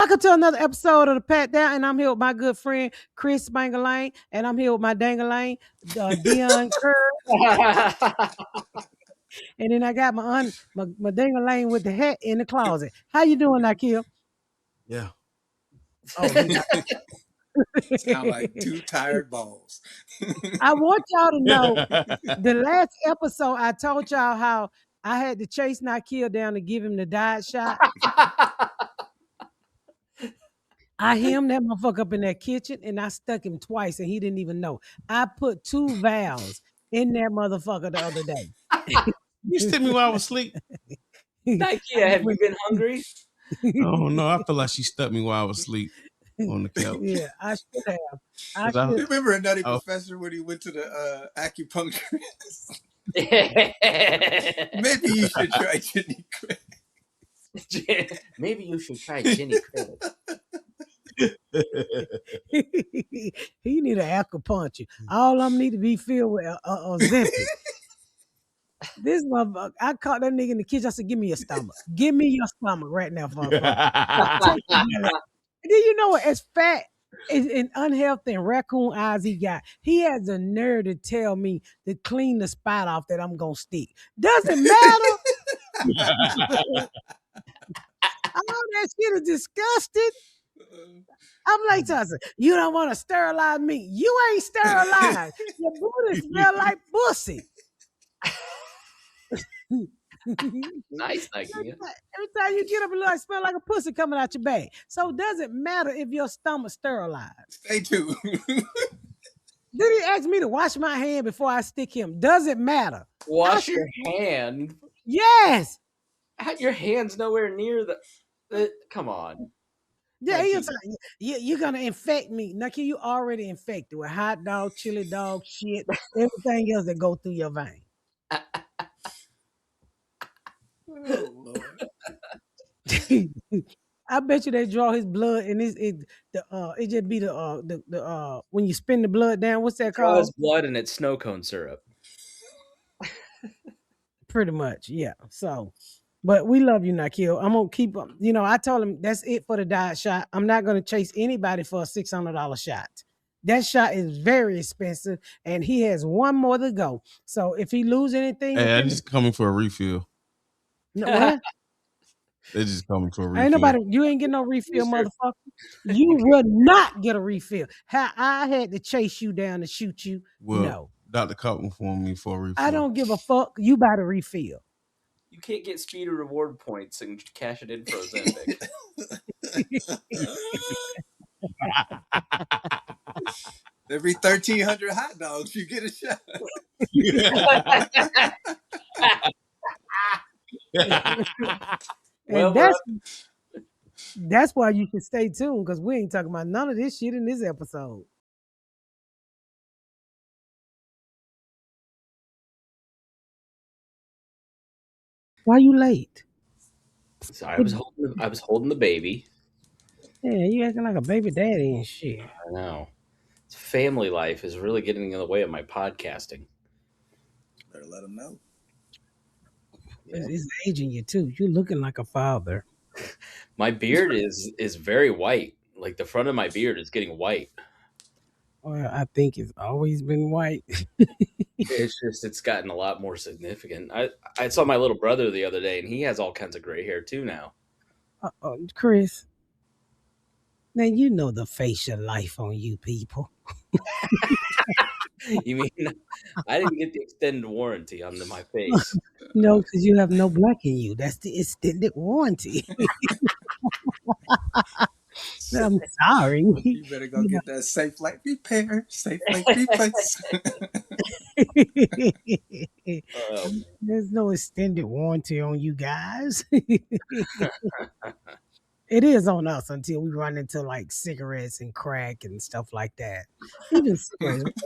Welcome to another episode of the Pat Down, and I'm here with my good friend Chris Bangalane, and I'm here with my Dangalane, Dion Kerr, and then I got my Dangalane with the hat in the closet. How you doing, Akil? Yeah. Oh, Sound like two tired balls. I want y'all to know the last episode I told y'all how I had to chase Akil down to give him the diet shot. I hemmed that motherfucker up in that kitchen and I stuck him twice and he didn't even know. I put 2 valves in that motherfucker the other day. You stick me while I was asleep. Nakia, have you been hungry? Oh no, I feel like she stuck me while I was asleep on the couch. Yeah, I should have. You remember a Nutty Professor when he went to the acupuncturist? Maybe you should try Jenny Craig. Maybe you should try Jenny Craig. He need an acupuncture. All of them need to be filled with Ozempic. This motherfucker, I caught that nigga in the kitchen. I said, "Give me your stomach. Give me your stomach right now, motherfucker." And then you know what? As fat and unhealthy and raccoon eyes he got, he has the nerve to tell me to clean the spot off that I'm gonna stick. Doesn't matter. All that shit is disgusting. I'm like, Tyson, you don't want to sterilize me. You ain't sterilized. Your booty smell like pussy. Nice, Nakia. Every time you get up, it like smell like a pussy coming out your bag. So it doesn't matter if your stomach's sterilized. Stay tuned. Did he ask me to wash my hand before I stick him? Doesn't matter. Wash your hand? Yes. Your hand's nowhere near the come on. Yeah, you're gonna infect me. Nakia, you already infected with hot dog, chili dog, shit, everything else that go through your vein. Oh, Lord. I bet you they draw his blood and it just be the when you spin the blood down, what's that Draw called? his blood and it's snow cone syrup. Pretty much, yeah. So, but we love you, Nakil. I'm gonna keep I told him that's it for the diet shot. I'm not gonna chase anybody for a $600 shot. That shot is very expensive, and he has one more to go. So if he lose anything, hey, I'm just coming for a refill. No, what? They're just coming for a refill. Ain't nobody. You ain't get no refill, motherfucker. You will not get a refill. How I had to chase you down to shoot you? Well, no. Dr. Cotton for me for a refill. I don't give a fuck. You buy the refill. You can't get speed or reward points and cash it in for Ozempic. Every 1,300 hot dogs, you get a shot. And that's why you should stay tuned, because we ain't talking about none of this shit in this episode. Why you late? Sorry, I was holding the baby. Yeah, you acting like a baby daddy and shit. I know. Family life is really getting in the way of my podcasting. Better let them know. It's aging you too. You're looking like a father. My beard is very white. Like the front of my beard is getting white. Well, I think it's always been white. It's gotten a lot more significant. I saw my little brother the other day, and he has all kinds of gray hair too now. Chris, now you know the facial life on you people. You mean I didn't get the extended warranty on my face? No, because you have no black in you. That's the extended warranty. I'm sorry. You better go get that Safe Light Repair, Safe Light Replace. There's no extended warranty on you guys. It is on us until we run into like cigarettes and crack and stuff like that. Even cigarettes,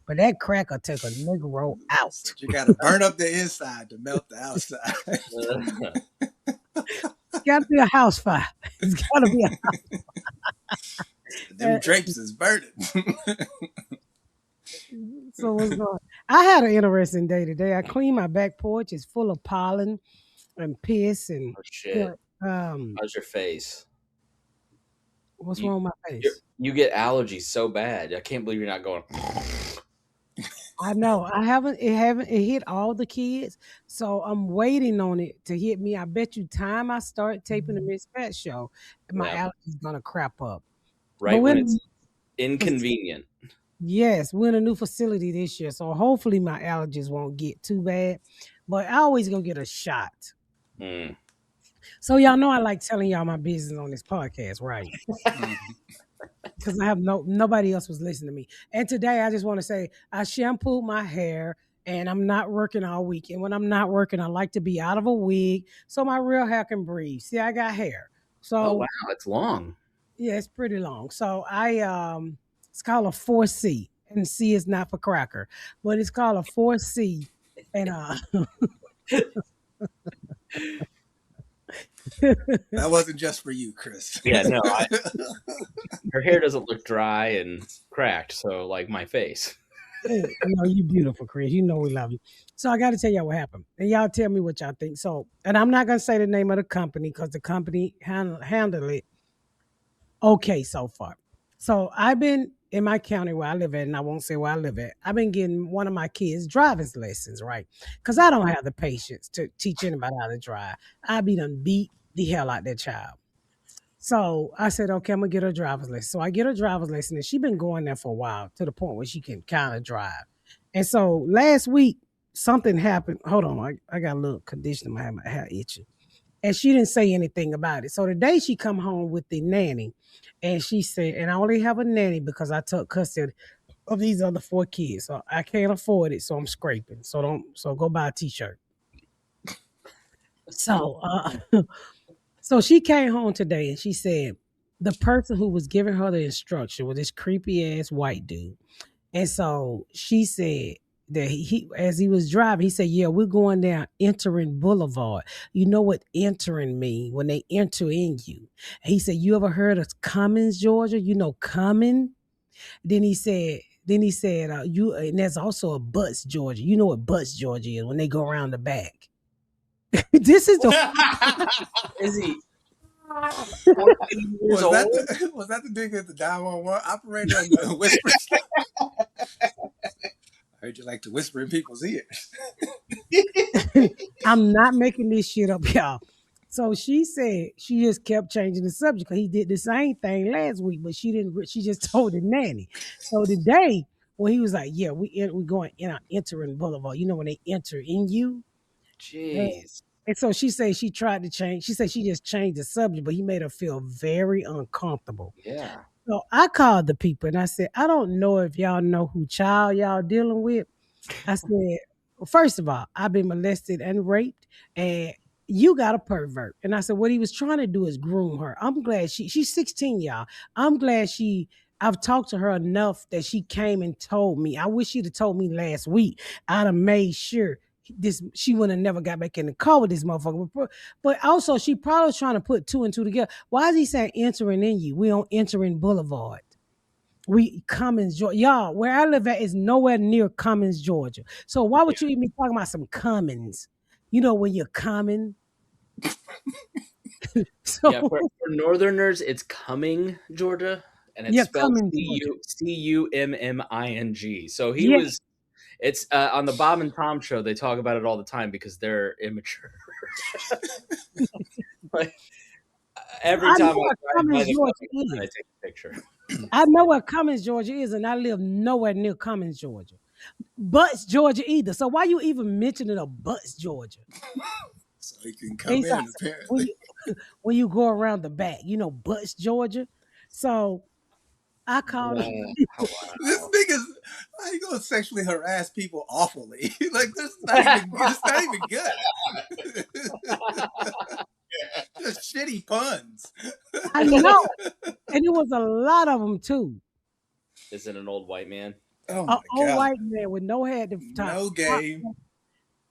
but that crack will take a Negro out. You got to burn up the inside to melt the outside. It's got to be a house fire. It's got to be a house fire. Them drapes is burning. So what's going on? I had an interesting day today. I cleaned my back porch. It's full of pollen and piss and Oh, shit. How's your face? What's You, wrong with my face? you get allergies so bad. I can't believe you're not going. I know. It haven't it hit all the kids. So I'm waiting on it to hit me. I bet you time I start taping the Miss Pat show, my Yeah, allergies gonna crap up. But right when it's inconvenient. yes, we're in a new facility this year. So hopefully my allergies won't get too bad. But I always gonna get a shot. Mm. So y'all know I like telling y'all my business on this podcast, right? Because I have nobody else was listening to me. And today I just want to say I shampooed my hair and I'm not working all week. And when I'm not working, I like to be out of a wig so my real hair can breathe. See, I got hair. Oh wow, So it's long. yeah, it's pretty long. So it's called a 4C. And C is not for cracker, but it's called a 4C. And That wasn't just for you, Chris. Yeah, no, her hair doesn't look dry and cracked, so like my face. You beautiful, Chris. You know we love you. So I got to tell y'all what happened, and y'all tell me what y'all think. So, and I'm not gonna say the name of the company because the company handle it okay so far. So I've been in my county where I live at, and I won't say where I live at. I've been getting one of my kids driver's lessons, right? Because I don't have the patience to teach anybody how to drive. I be done beat the hell out that child. So I said, okay, I'm gonna get her driver's lesson. So I get her driver's lesson, and she been going there for a while to the point where she can kind of drive. And so last week something happened. Hold on, I got a little condition in my hair itching, and she didn't say anything about it. So today she come home with the nanny, and she said, and I only have a nanny because I took custody of these other 4 kids, so I can't afford it. So I'm scraping. So go buy a t-shirt. So So she came home today and she said the person who was giving her the instruction was this creepy ass white dude. And so she said that as he was driving, he said, yeah, we're going down entering Boulevard. You know what entering mean when they enter in you. And he said, you ever heard of Cummins, Georgia? You know Cummins? Then he said, you and there's also a Butts, Georgia. You know what Butts, Georgia is when they go around the back. This is the Is he Was that the dude at the 911 operator on the whisper? I heard you like to whisper in people's ears. I'm not making this shit up, y'all. So she said she just kept changing the subject because he did the same thing last week, but she didn't. She just told the nanny. So today, when he was like, "Yeah, we going in our entering Boulevard," you know when they enter in you. And, Jeez. and so she said she tried to change. She said she just changed the subject, but he made her feel very uncomfortable. Yeah. So I called the people and I said, I don't know if y'all know who child y'all dealing with. I said, well, first of all, I've been molested and raped, and you got a pervert. And I said, what he was trying to do is groom her. I'm glad she's 16, y'all. I'm glad I've talked to her enough that she came and told me. I wish she'd have told me last week. I'd have made sure she would have never got back in the car with this motherfucker. But also she probably was trying to put 2 and 2 together. Why is he saying entering in you? We on entering Boulevard. We Cummins, Georgia. Y'all, where I live at is nowhere near Cummins, Georgia. So why would you even be talking about some Cummins? You know when you're coming. So Yeah, for Northerners, it's Cumming, Georgia, and it's yeah, spelled Cummins, Georgia. Cumming. So he Yeah, was. It's on the Bob and Tom show. They talk about it all the time because they're immature. Like every I know time I where drive by Cummins, the Georgia Cumming sign, I is. take a picture. I know where Cummins, Georgia is, and I live nowhere near Cummins, Georgia. Butts, Georgia either. So why you even mentioning a Butts, Georgia? So he can come He's in, when apparently. you, when you go around the back, Butts, Georgia. So I called him. This Wow. nigga's, how you gonna sexually harass people awfully? Like, this is not even good. Just shitty puns. I know. And it was a lot of them too. Is it an old white man? Oh An my old God. white man with no head to top. No game.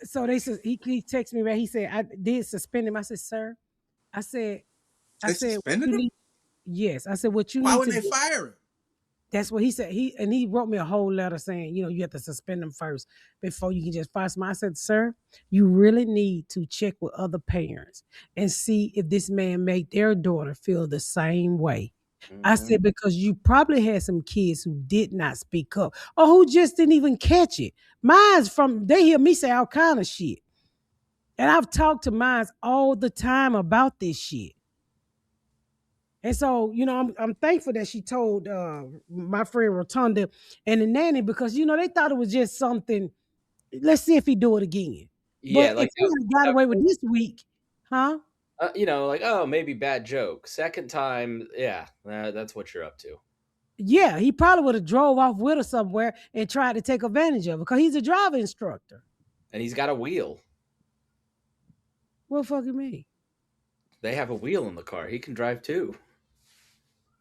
So they said he texted me back. He said I did suspend him. I said, sir. I said, I They said, what suspended you him? need. Yes, I said what you Why need to wouldn't they do. fire him? That's what he said. He wrote me a whole letter saying, you have to suspend them first before you can just fire somebody. I said, sir, you really need to check with other parents and see if this man made their daughter feel the same way. I said, because you probably had some kids who did not speak up or who just didn't even catch it. They hear me say all kind of shit. And I've talked to mines all the time about this shit. And so, I'm thankful that she told my friend Rotunda and the nanny because, they thought it was just something. Let's see if he do it again. Yeah, But if like he had got away with this week, huh? like, oh, maybe bad joke. Second time, yeah, that's what you're up to. Yeah, he probably would have drove off with her somewhere and tried to take advantage of it because he's a driving instructor. And he's got a wheel. What fucking me? They have a wheel in the car. He can drive too.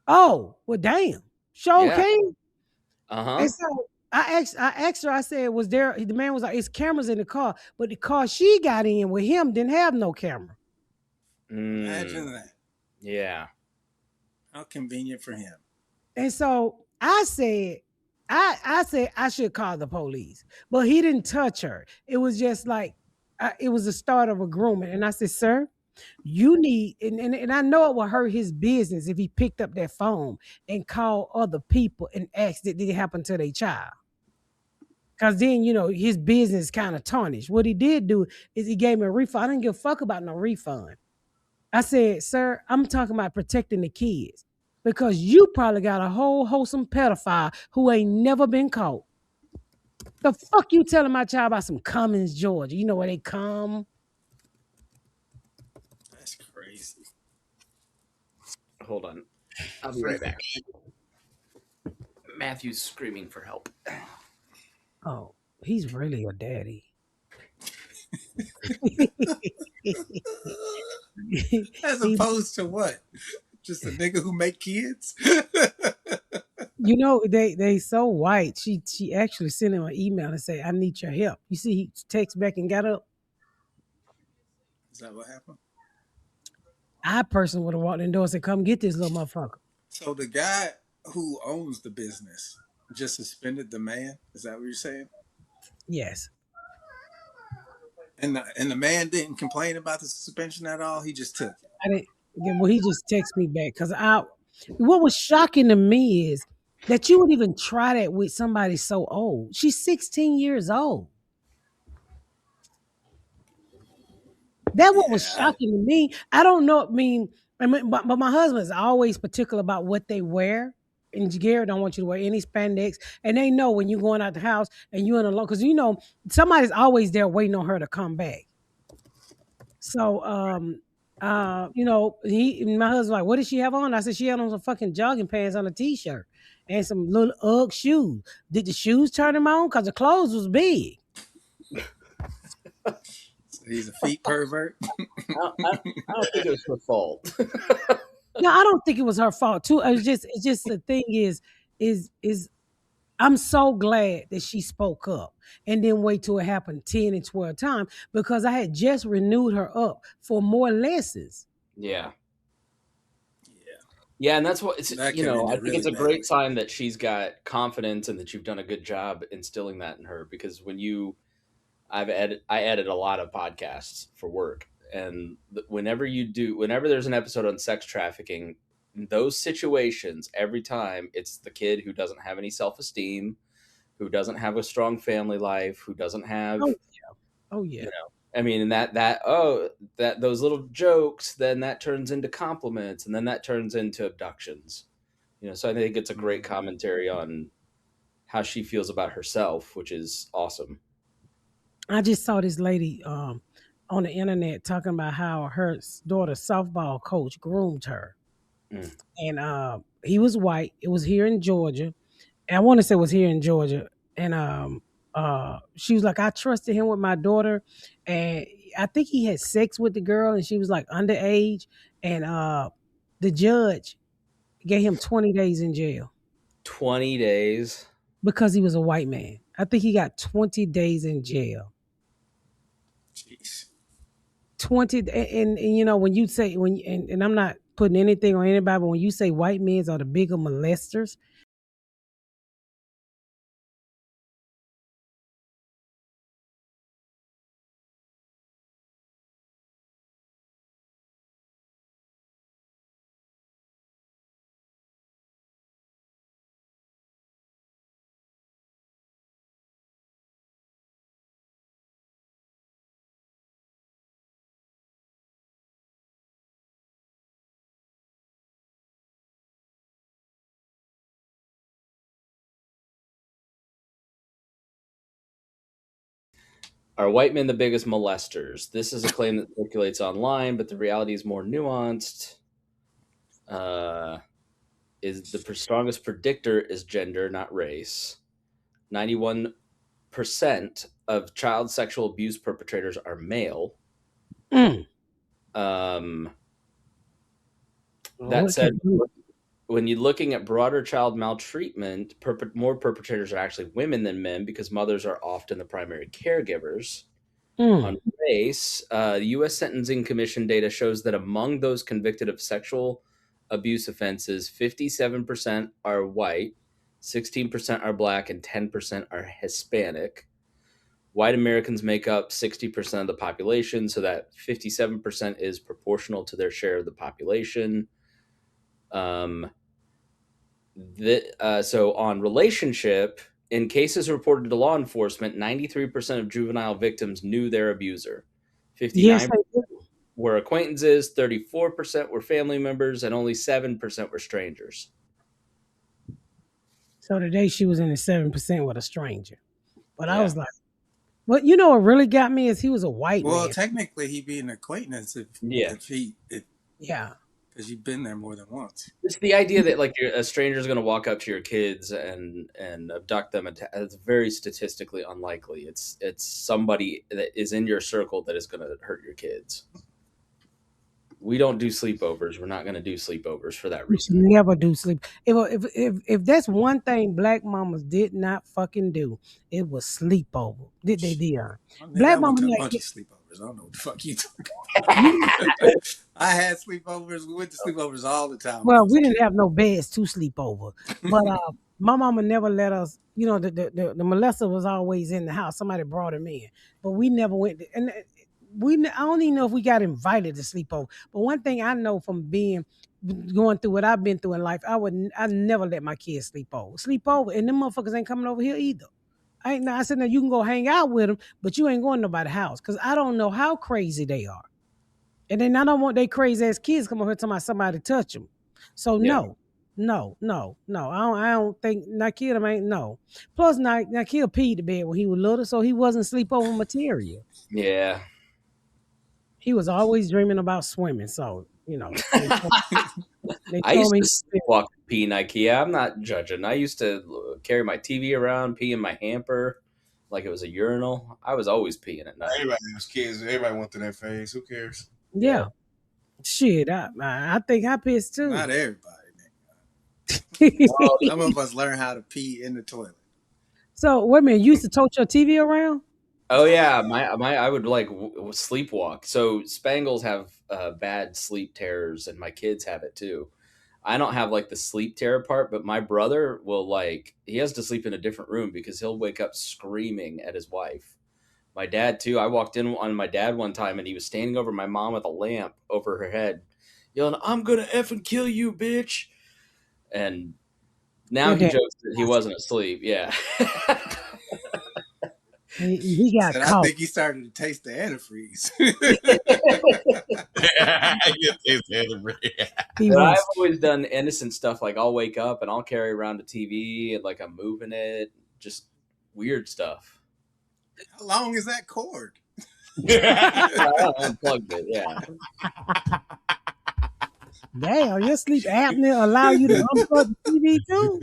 Oh, well, damn. Show Yeah. King. Uh-huh. And so I asked her, I said, was there, the man was like, it's cameras in the car, but the car she got in with him didn't have no camera. Imagine that. Yeah. How convenient for him. And so I said, I said I should call the police, but he didn't touch her. It was just like, it was the start of a grooming. And I said, sir, you need, and I know it would hurt his business if he picked up that phone and called other people and asked did it happen to their child. Because then, his business kind of tarnished. What he did do is he gave me a refund. I didn't give a fuck about no refund. I said, sir, I'm talking about protecting the kids because you probably got a whole wholesome pedophile who ain't never been caught. The fuck you telling my child about some Cummins, Georgia? You know where they come? That's crazy. Hold on. I'll be right back. Matthew's screaming for help. Oh, he's really a daddy. As opposed to what? Just a nigga who make kids? They so white. She actually sent him an email and say, I need your help. You see, he texted back and got up. Is that what happened? I personally would have walked in the door and said, come get this little motherfucker. So the guy who owns the business just suspended the man? Is that what you're saying? Yes. And the man didn't complain about the suspension at all? He just took it? I didn't. Well, he just texted me back because what was shocking to me is that you would even try that with somebody so old. She's 16 years old. That what was shocking to me. I don't know. But my husband is always particular about what they wear. And Garrett don't want you to wear any spandex. And they know when you're going out the house and you're in a low, because somebody's always there waiting on her to come back. So my husband's like, what did she have on? I said she had on some fucking jogging pants on a t-shirt and some little UGG shoes. Did the shoes turn him on? Because the clothes was big. He's a feet pervert. I don't think it was her fault. No, I don't think it was her fault too. It's just the thing is I'm so glad that she spoke up and didn't wait till it happened 10 and 12 times because I had just renewed her up for more lessons. Yeah. Yeah, and that's what it's. I think it's a great sign that she's got confidence and that you've done a good job instilling that in her. Because I edit a lot of podcasts for work, and whenever there's an episode on sex trafficking, in those situations, every time it's the kid who doesn't have any self-esteem, who doesn't have a strong family life, who doesn't have. Oh yeah. And that those little jokes, then that turns into compliments, and then that turns into abductions. So I think it's a great commentary on how she feels about herself, which is awesome. I just saw this lady on the internet talking about how her daughter's softball coach groomed her. And he was white. It was here in Georgia. And I want to say it was here in Georgia. And she was like, I trusted him with my daughter. And I think he had sex with the girl and she was like underage. And the judge gave him 20 days in jail. 20 days? Because he was a white man. I think he got 20 days in jail. Jeez. 20 and when you say and I'm not putting anything on anybody, but when you say white men are the bigger molesters, Are white men the biggest molesters? This is a claim that circulates online, but the reality is more nuanced. Is the strongest predictor is gender, not race. 91% of child sexual abuse perpetrators are male. That said, when you're looking at broader child maltreatment, more perpetrators are actually women than men because mothers are often the primary caregivers. On race, the U.S. Sentencing Commission data shows that among those convicted of sexual abuse offenses, 57% are white, 16% are black, and 10% are Hispanic. White Americans make up 60% of the population, so that 57% is proportional to their share of the population. So on relationship, in cases reported to law enforcement, 93% of juvenile victims knew their abuser. 59% were acquaintances, 34% were family members, and only 7% were strangers. So today she was in the 7% with a stranger. But I was like, but you know what really got me is he was a white man. Well, technically he'd be an acquaintance if yeah. Because you've been there more than once. It's the idea that like a stranger is going to walk up to your kids and abduct them. It's very statistically unlikely. It's somebody that is in your circle that is going to hurt your kids. We don't do sleepovers. We're not going to do sleepovers for that reason. We never do sleep. If that's one thing black mamas did not fucking do, it was sleepover. Did they, Dion? Black mamas went to a bunch of sleepovers. I don't know what the fuck you talking about. I had sleepovers. We went to sleepovers all the time. Well, we didn't have no beds to sleep over, but my mama never let us. You know, the molester was always in the house. Somebody brought him in, but we never went. I don't even know if we got invited to sleep over. But one thing I know from going through what I've been through in life, I never let my kids sleep over, and them motherfuckers ain't coming over here either. I said, no, you can go hang out with them, but you ain't going to nobody's house because I don't know how crazy they are. And then I don't want they crazy ass kids come over here talking about somebody touch them. So no. I don't think Nakira ain't no. Plus, Nakira peed the bed when he was little, so he wasn't sleepover material. Yeah. He was always dreaming about swimming, so you know. I used to sleepwalk and pee in IKEA. I'm not judging. I used to carry my TV around, pee in my hamper, like it was a urinal. I was always peeing at night. Everybody was kids. Everybody went through that phase. Who cares? Yeah. Shit, I think I pissed too. Not everybody. Some of us learn how to pee in the toilet. So wait a minute, you used to tote your TV around? Oh yeah, I would like sleepwalk. So Spangles have bad sleep terrors, and my kids have it too. I don't have like the sleep terror part, but my brother will he has to sleep in a different room because he'll wake up screaming at his wife. My dad too. I walked in on my dad one time and he was standing over my mom with a lamp over her head, yelling, "I'm gonna effing kill you, bitch!" And now he jokes that he wasn't asleep. Yeah. He got caught. I think he started to taste the antifreeze. I've always done innocent stuff. Like I'll wake up and I'll carry around a TV and like I'm moving it, just weird stuff. How long is that cord? I unplugged it. Yeah. Damn, your sleep apnea allow you to unplug the TV too?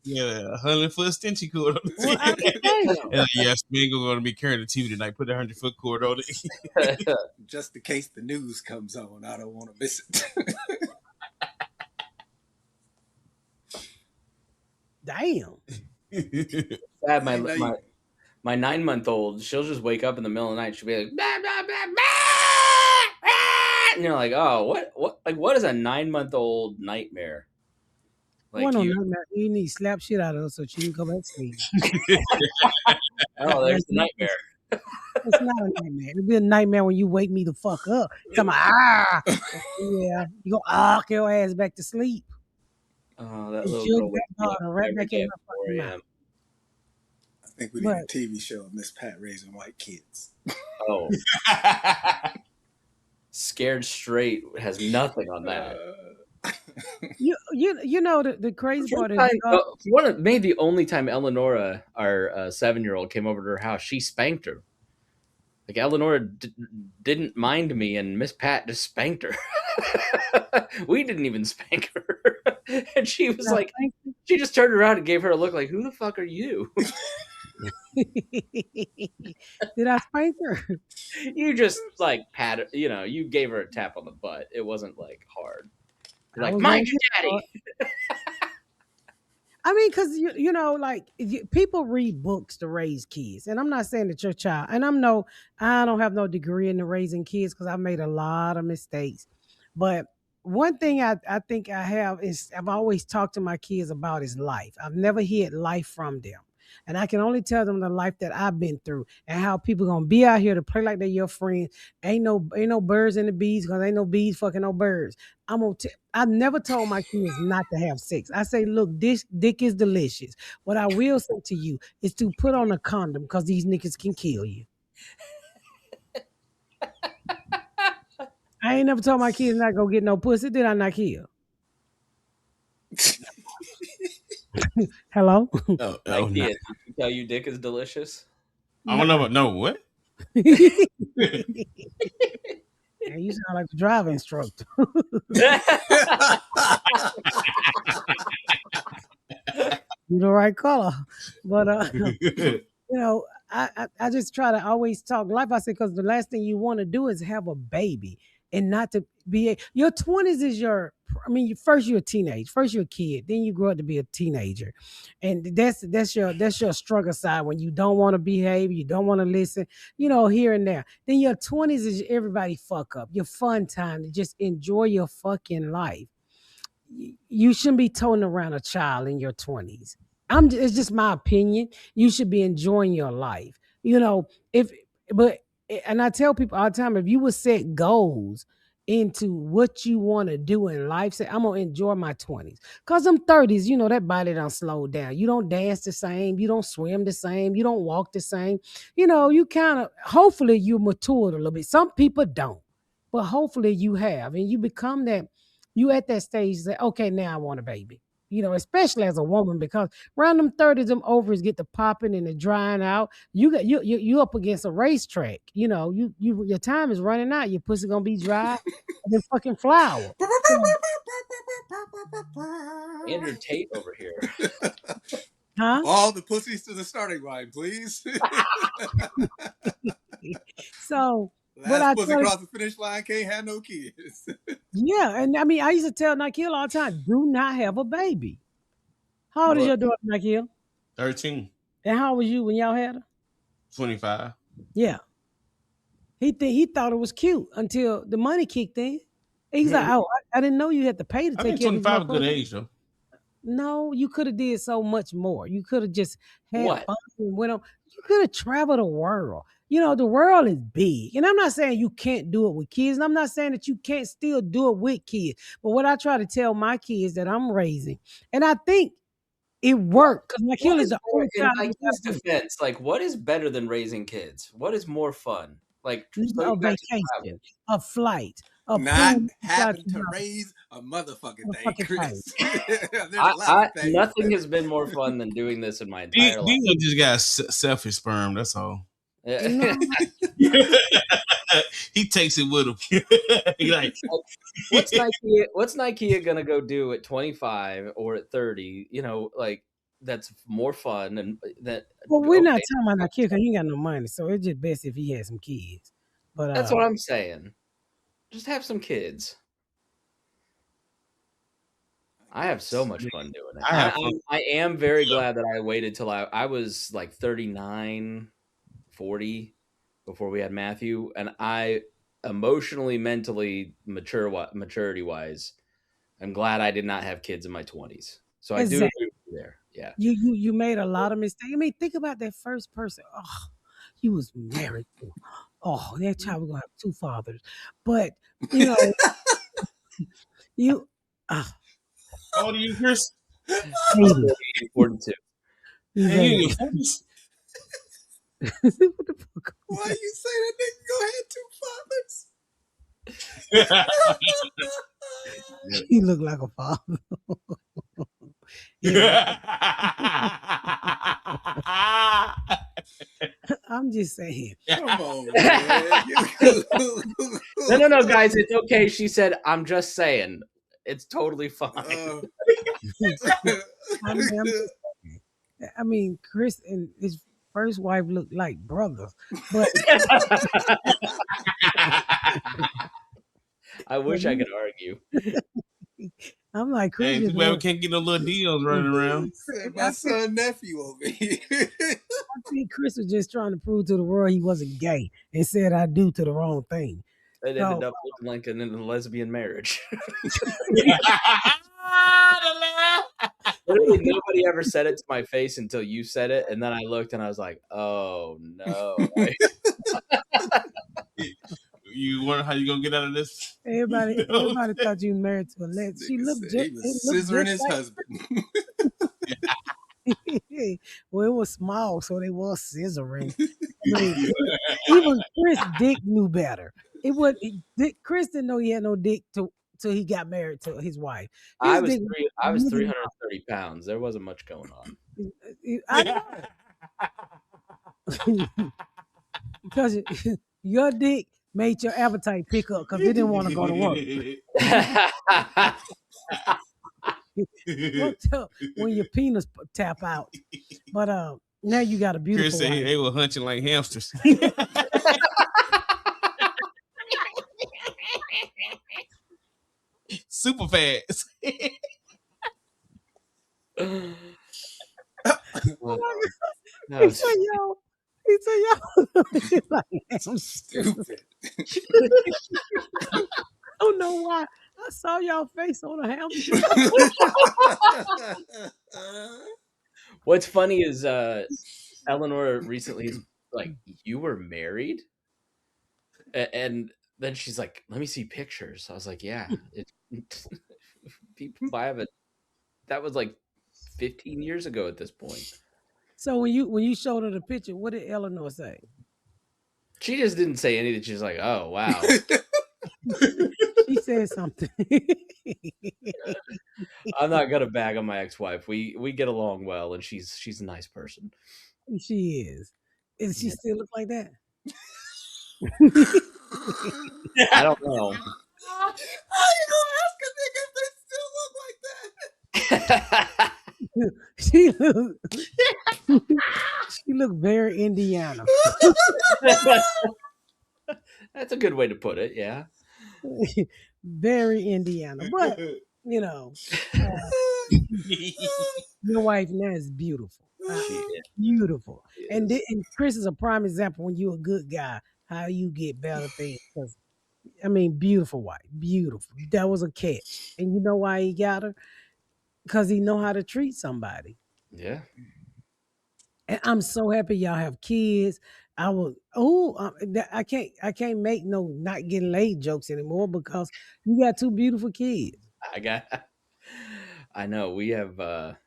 Yeah, 100-foot extension cord on the TV. Hell yeah, Spangle going to be carrying the TV tonight. Put a 100-foot cord on it. Just in case the news comes on, I don't want to miss it. Damn. My 9-month-old, she'll just wake up in the middle of the night. She'll be like, bah, bah, bah, bah, and you're like, oh, what is a 9-month-old nightmare? Like you need to slap shit out of her so she can go back to sleep. Oh, there's the nightmare. It's not a nightmare. It'll be a nightmare when you wake me the fuck up. Come on, yeah, you go your ass back to sleep. Oh, that little girl right back in my fucking mouth. I think we need a TV show of Miss Pat raising white kids. Oh. Scared Straight has nothing on that. you know the crazy part is maybe the only time Eleonora, our 7-year-old, came over to her house, she spanked her. Like Eleonora didn't mind me, and Miss Pat just spanked her. We didn't even spank her, and she was like, she just turned around and gave her a look like, "Who the fuck are you?" Did I spank her? You just like you gave her a tap on the butt. It wasn't like hard. You're like, mind your daddy. I mean, because you know, like people read books to raise kids, and I'm not saying that your child. And I don't have no degree in raising kids because I made a lot of mistakes. But one thing I think I have is I've always talked to my kids about is life. I've never hid life from them. And I can only tell them the life that I've been through and how people gonna be out here to play like they're your friends. Ain't no birds in the bees because ain't no bees fucking no birds. I've never told my kids not to have sex. I say, look, this dick is delicious. What I will say to you is to put on a condom because these niggas can kill you. I ain't never told my kids not go get no pussy. Did I not kill? Hello? No, Did you tell you dick is delicious? I don't know. No, what? And you sound like the driving instructor. You the right color. But you know, I just try to always talk life. I say because the last thing you want to do is have a baby and not to be your 20s is first you're a teenage, first you're a kid, then you grow up to be a teenager. And that's your struggle side when you don't want to behave, you don't want to listen, here and there. Then your 20s is everybody fuck up, your fun time to just enjoy your fucking life. You shouldn't be toting around a child in your 20s. It's just my opinion. You should be enjoying your life. If but and I tell people all the time, if you would set goals into what you want to do in life, say I'm gonna enjoy my 20s. Cause them 30s, that body don't slow down. You don't dance the same, you don't swim the same, you don't walk the same. You kind of hopefully you matured a little bit. Some people don't, but hopefully you have, and you become that. You at that stage that okay, now I want a baby. Especially as a woman, because around them 30s, them ovaries get to popping and the drying out. You up against a racetrack. Your time is running out. Your pussy gonna be dry and fucking flower. Andrew Tate over here. Huh? All the pussies to the starting line, please. So last pussy across the finish line can't have no kids. Yeah, and I mean, I used to tell Nikhil all the time, do not have a baby. How old is your daughter, Nikhil? 13. And how was you when y'all had her? 25. Yeah. He thought it was cute until the money kicked in. He's like, oh, I didn't know you had to pay to take care of 25 is a good age, though. No, you could have did so much more. You could have just had fun and went on. You could have traveled the world. The world is big. And I'm not saying you can't do it with kids. And I'm not saying that you can't still do it with kids. But what I try to tell my kids that I'm raising, and I think it worked because Nikhil is the only child. In his defense, like, what is better than raising kids? What is more fun? Like a vacation, a flight, not having to raise a motherfucking thing, Chris. Nothing has been more fun than doing this in my entire life. Dino just got selfish sperm. That's all. He takes it with him. Like, what's Nike gonna go do at 25 or at 30? That's more fun and that. Well, we're not talking about Nike because he ain't got no money, so it's just best if he has some kids. But that's what I'm saying. Just have some kids. I have so much fun doing it. I am very glad that I waited till I was like 39, 40 before we had Matthew, and I emotionally, mentally, maturity-wise, I'm glad I did not have kids in my 20s. So I do agree with you there. Yeah. You made a lot of mistakes. I mean, think about that first person. Oh, you was married to. Oh, that child was gonna have 2 fathers. But you how old are you, Chris? 42. What the fuck? Why you say that nigga gonna have 2 fathers? He looked like a father. I'm just saying. Come on, man. No, guys, it's okay. She said, "I'm just saying." It's totally fine. I mean, Chris and his first wife looked like brothers, but I wish I could argue. I'm like, Chris. Hey, we can't get no little deals running around. My son nephew over here. I think Chris was just trying to prove to the world he wasn't gay and said I do to the wrong thing. It ended up looking like a lesbian marriage. Literally, nobody ever said it to my face until you said it, and then I looked and I was like, "Oh no!" You wonder how you gonna get out of this? Everybody thought you were married to a lesbian. She looked he was scissoring his husband. Well, it was small, so they was scissoring. Even Chris Dick knew better. Chris didn't know he had no dick till he got married to his wife. I was 330 pounds. There wasn't much going on. I know. Because your dick made your appetite pick up because it didn't want to go to work. When your penis tap out. But now you got a beautiful Chris said wife. they were hunching like hamsters. Super fast. He said, y'all like stupid. I don't know why. I saw y'all face on a hamster. What's funny is Eleanor recently is like, "You were married?" And then she's like, "Let me see pictures." I was like, "Yeah." People have it. That was like 15 years ago at this point. So when you showed her the picture, what did Eleanor say? She just didn't say anything. She's like, "Oh, wow." She said something. I'm not gonna bag on my ex-wife. We get along well, and she's a nice person. She is. Does she still look like that? I don't know. How you gonna ask a nigga if they still look like that? She looked very Indiana. That's a good way to put it. Yeah. Very Indiana, but you know, your wife now is beautiful. Beautiful. And Chris is a prime example when you're a good guy, how you get better things. I mean, beautiful wife, beautiful. That was a catch. And you know why he got her? Because he know how to treat somebody. Yeah. And I'm so happy y'all have kids. I can't make no not getting laid jokes anymore because you got two beautiful kids. I know we have a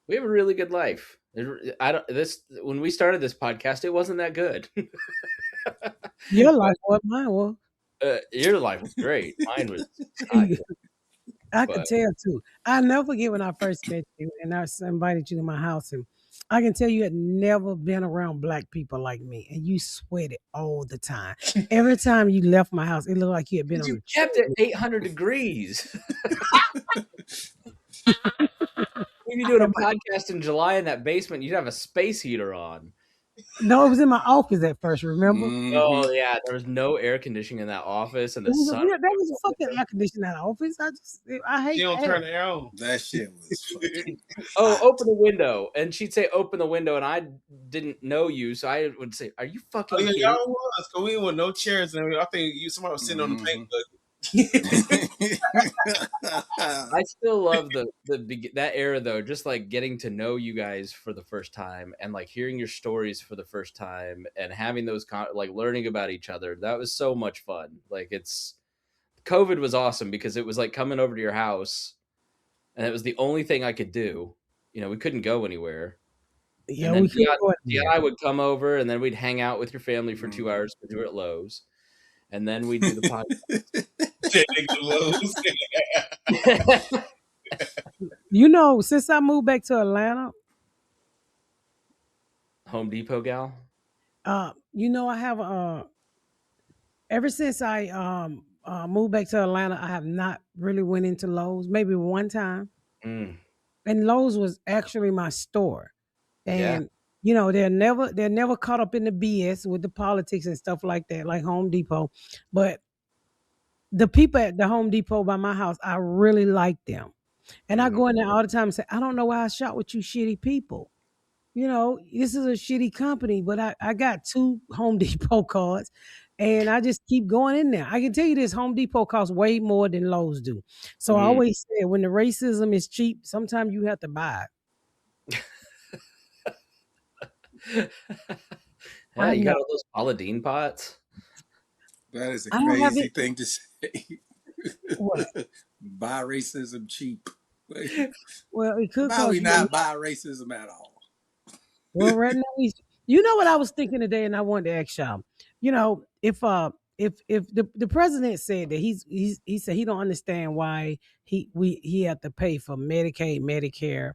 really good life. When we started this podcast, it wasn't that good. Your life was mine was. Your life was great. Mine was. I could tell too. I never forget when I first met you and I invited you to my house, and I can tell you had never been around black people like me, and you sweated all the time. Every time you left my house, it looked like you had been on. You kept it 800 degrees. We'd be doing a podcast in July in that basement. You'd have a space heater on. No, it was in my office at first. Remember? Oh yeah, there was no air conditioning in that office, and the sun. That was a fucking air conditioning in that office. I hate. You don't turn the air on. That shit was fucking. Open the window, and she'd say, "Open the window," and I didn't know you, so I would say, "Are you fucking?" Yeah, y'all was. Cause we with no chairs, and I think somebody was sitting on the paint bucket. I still love that era though, just like getting to know you guys for the first time and like hearing your stories for the first time and having those like learning about each other. That was so much fun. Like COVID was awesome because it was like coming over to your house and it was the only thing I could do. You know, we couldn't go anywhere. Yeah, I would come over and then we'd hang out with your family for 2 hours because we were at Lowe's. And then we do the podcast. You know, since I moved back to Atlanta, Home Depot gal. you know, I have ever since I moved back to Atlanta, I have not really went into Lowe's. Maybe one time, Mm, and Lowe's was actually my store. yeah. And you know, they're never caught up in the BS with the politics and stuff like that, like Home Depot. But the people at the Home Depot by my house, I really like them. And I Mhm. go in there all the time and say, I don't know why I shop with you shitty people. You know, this is a shitty company, but I got 2 Home Depot cards and I just keep going in there. I can tell you this, Home Depot costs way more than Lowe's do. So I Mm. always say when the racism is cheap, sometimes you have to buy it. Yeah, I you know. got all those Paula Deen pots. That is a I don't have crazy it. thing to say. What? Buy racism cheap. Like, Well, it how could about cost we you a lot. not buy racism at all? Well, right now, you know what I was thinking today, and I wanted to ask y'all. You know, if the president said that he said he don't understand why he had to pay for Medicaid, Medicare,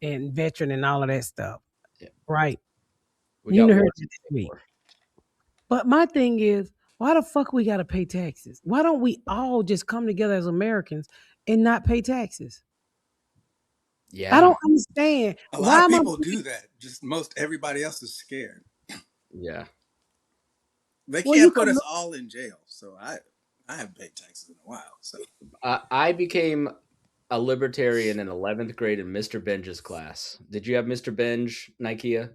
and veteran and all of that stuff, Yeah, right? we You got know, heard war that this week. for. But my thing is, why the fuck we got to pay taxes? Why don't we all just come together as Americans and not pay taxes? I Yeah, don't understand. A lot Why of am I? people do that. Just most everybody else is scared. yeah. They Well, you can't put come. us all in jail. So I haven't paid taxes in a while. So I became a libertarian in 11th grade in Mr. Benj's class. Did you have Mr. Benj, Nikea?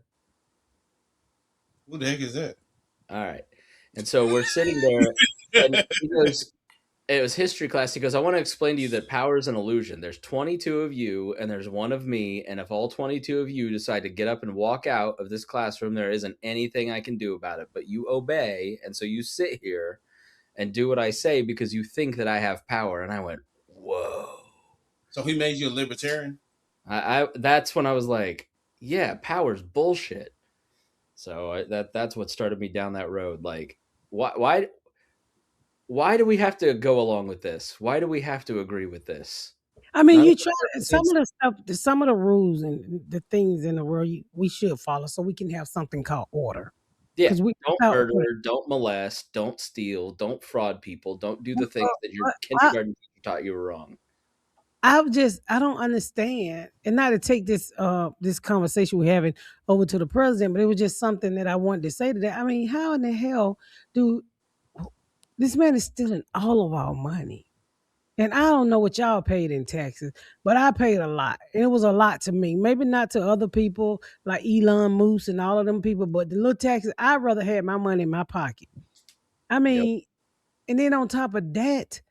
What the heck is that? All right. And so we're sitting there, and he goes, it was history class. He goes, I want to explain to you that power is an illusion. There's 22 of you, and there's one of me. And if all 22 of you decide to get up and walk out of this classroom, there isn't anything I can do about it. But you obey. And so you sit here and do what I say because you think that I have power. And I went, whoa. So he made you a libertarian? I that's when I was like, yeah, power's bullshit. So that's what started me down that road. Like, why do we have to go along with this? Why do we have to agree with this? I mean, None of you the try some it's of the stuff, some of the rules and the things in the world we should follow, so we can have something called order. yeah. Because we Don't without murder, order, don't molest, don't steal, don't fraud people, don't do the things uh, that your I, kindergarten teacher taught you were wrong. I don't understand, and not to take this conversation we're having over to the president, but it was just something that I wanted to say today. I mean, how in the hell do this man is stealing all of our money? And I don't know what y'all paid in taxes, but I paid a lot. And it was a lot to me. Maybe not to other people like Elon Moose and all of them people, but the little taxes, I'd rather have my money in my pocket. I Yep. mean, and then on top of that,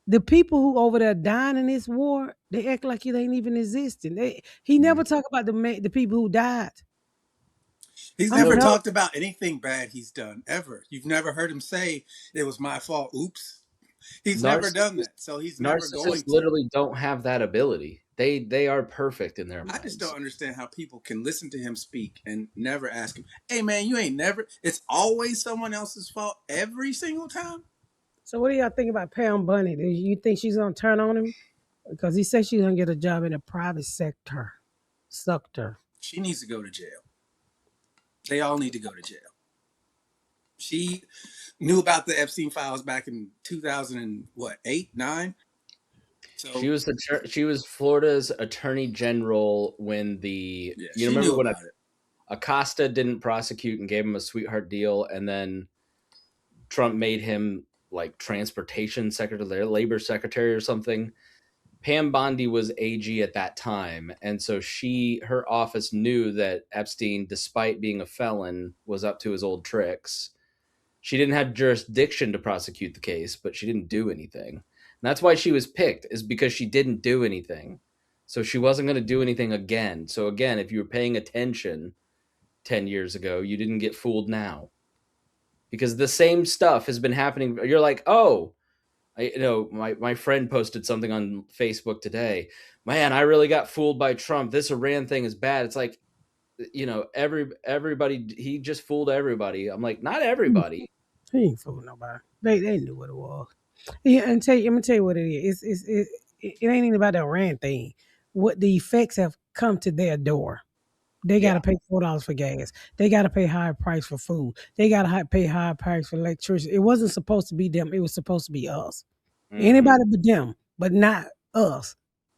the people who over there dying in this war, they act like it ain't even existing. He never talk about the people who died. he's I'm never No, telling talked about anything bad he's done ever. You've never heard him say it was my fault. Oops. He's never done narcissists that. So he's never narcissists going to. literally don't have that ability. They are perfect in their I just minds. don't understand how people can listen to him speak and never ask him, hey man, you ain't never, it's always someone else's fault every single time. so what do y'all think about Pam Bunny? Do you think she's gonna turn on him? Because he said she's gonna get a job in the private sector. Sucked her. She needs to go to jail. They all need to go to jail. She knew about the Epstein files back in 2000 and what, 8, 9? So She was Florida's attorney general when yeah, you she remember knew when about it. Acosta didn't prosecute and gave him a sweetheart deal, and then Trump made him like transportation secretary, labor secretary or something. Pam Bondi was AG at that time, and so her office knew that Epstein, despite being a felon, was up to his old tricks. She didn't have jurisdiction to prosecute the case, but she didn't do anything. And that's why she was picked, is because she didn't do anything. So she wasn't going to do anything again. So again, if you were paying attention 10 years ago, you didn't get fooled now. Because the same stuff has been happening. You're like, oh, my friend posted something on Facebook today. Man, I really got fooled by Trump. This Iran thing is bad. It's like, everybody, he just fooled everybody. I'm like, not everybody. He ain't fooling nobody. They knew what it was. Yeah, and let me tell you what it is. It ain't even about that rent thing. What the effects have come to their door. They got to pay $4 for gas. They got to pay higher price for food. They got to pay higher price for electricity. It wasn't supposed to be them. It was supposed to be us. Anybody but them, but not us.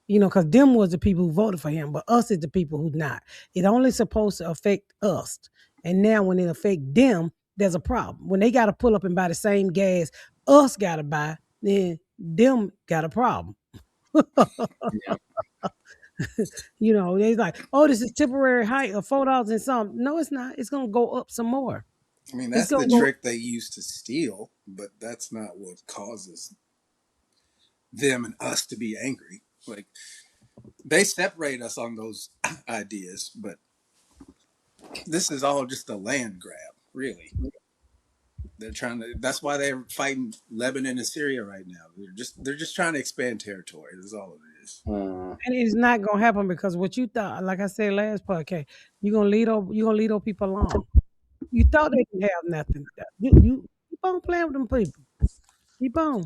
Because them was the people who voted for him, but us is the people who not. It only supposed to affect us. And now when it affect them, there's a problem. When they got to pull up and buy the same gas us got to buy, then them got a problem. They're like, oh, this is temporary height of $4 and something. No, it's not. It's going to go up some more. I mean, that's the trick they use to steal, but that's not what causes them and us to be angry. Like, they separate us on those ideas, but this is all just a land grab, really. That's why they're fighting Lebanon and Syria right now. They're just trying to expand territory. That's all it is. And it's not gonna happen because what you thought, like I said last podcast, you're gonna lead those people along. You thought they didn't have nothing. You keep on playing with them people. Keep on.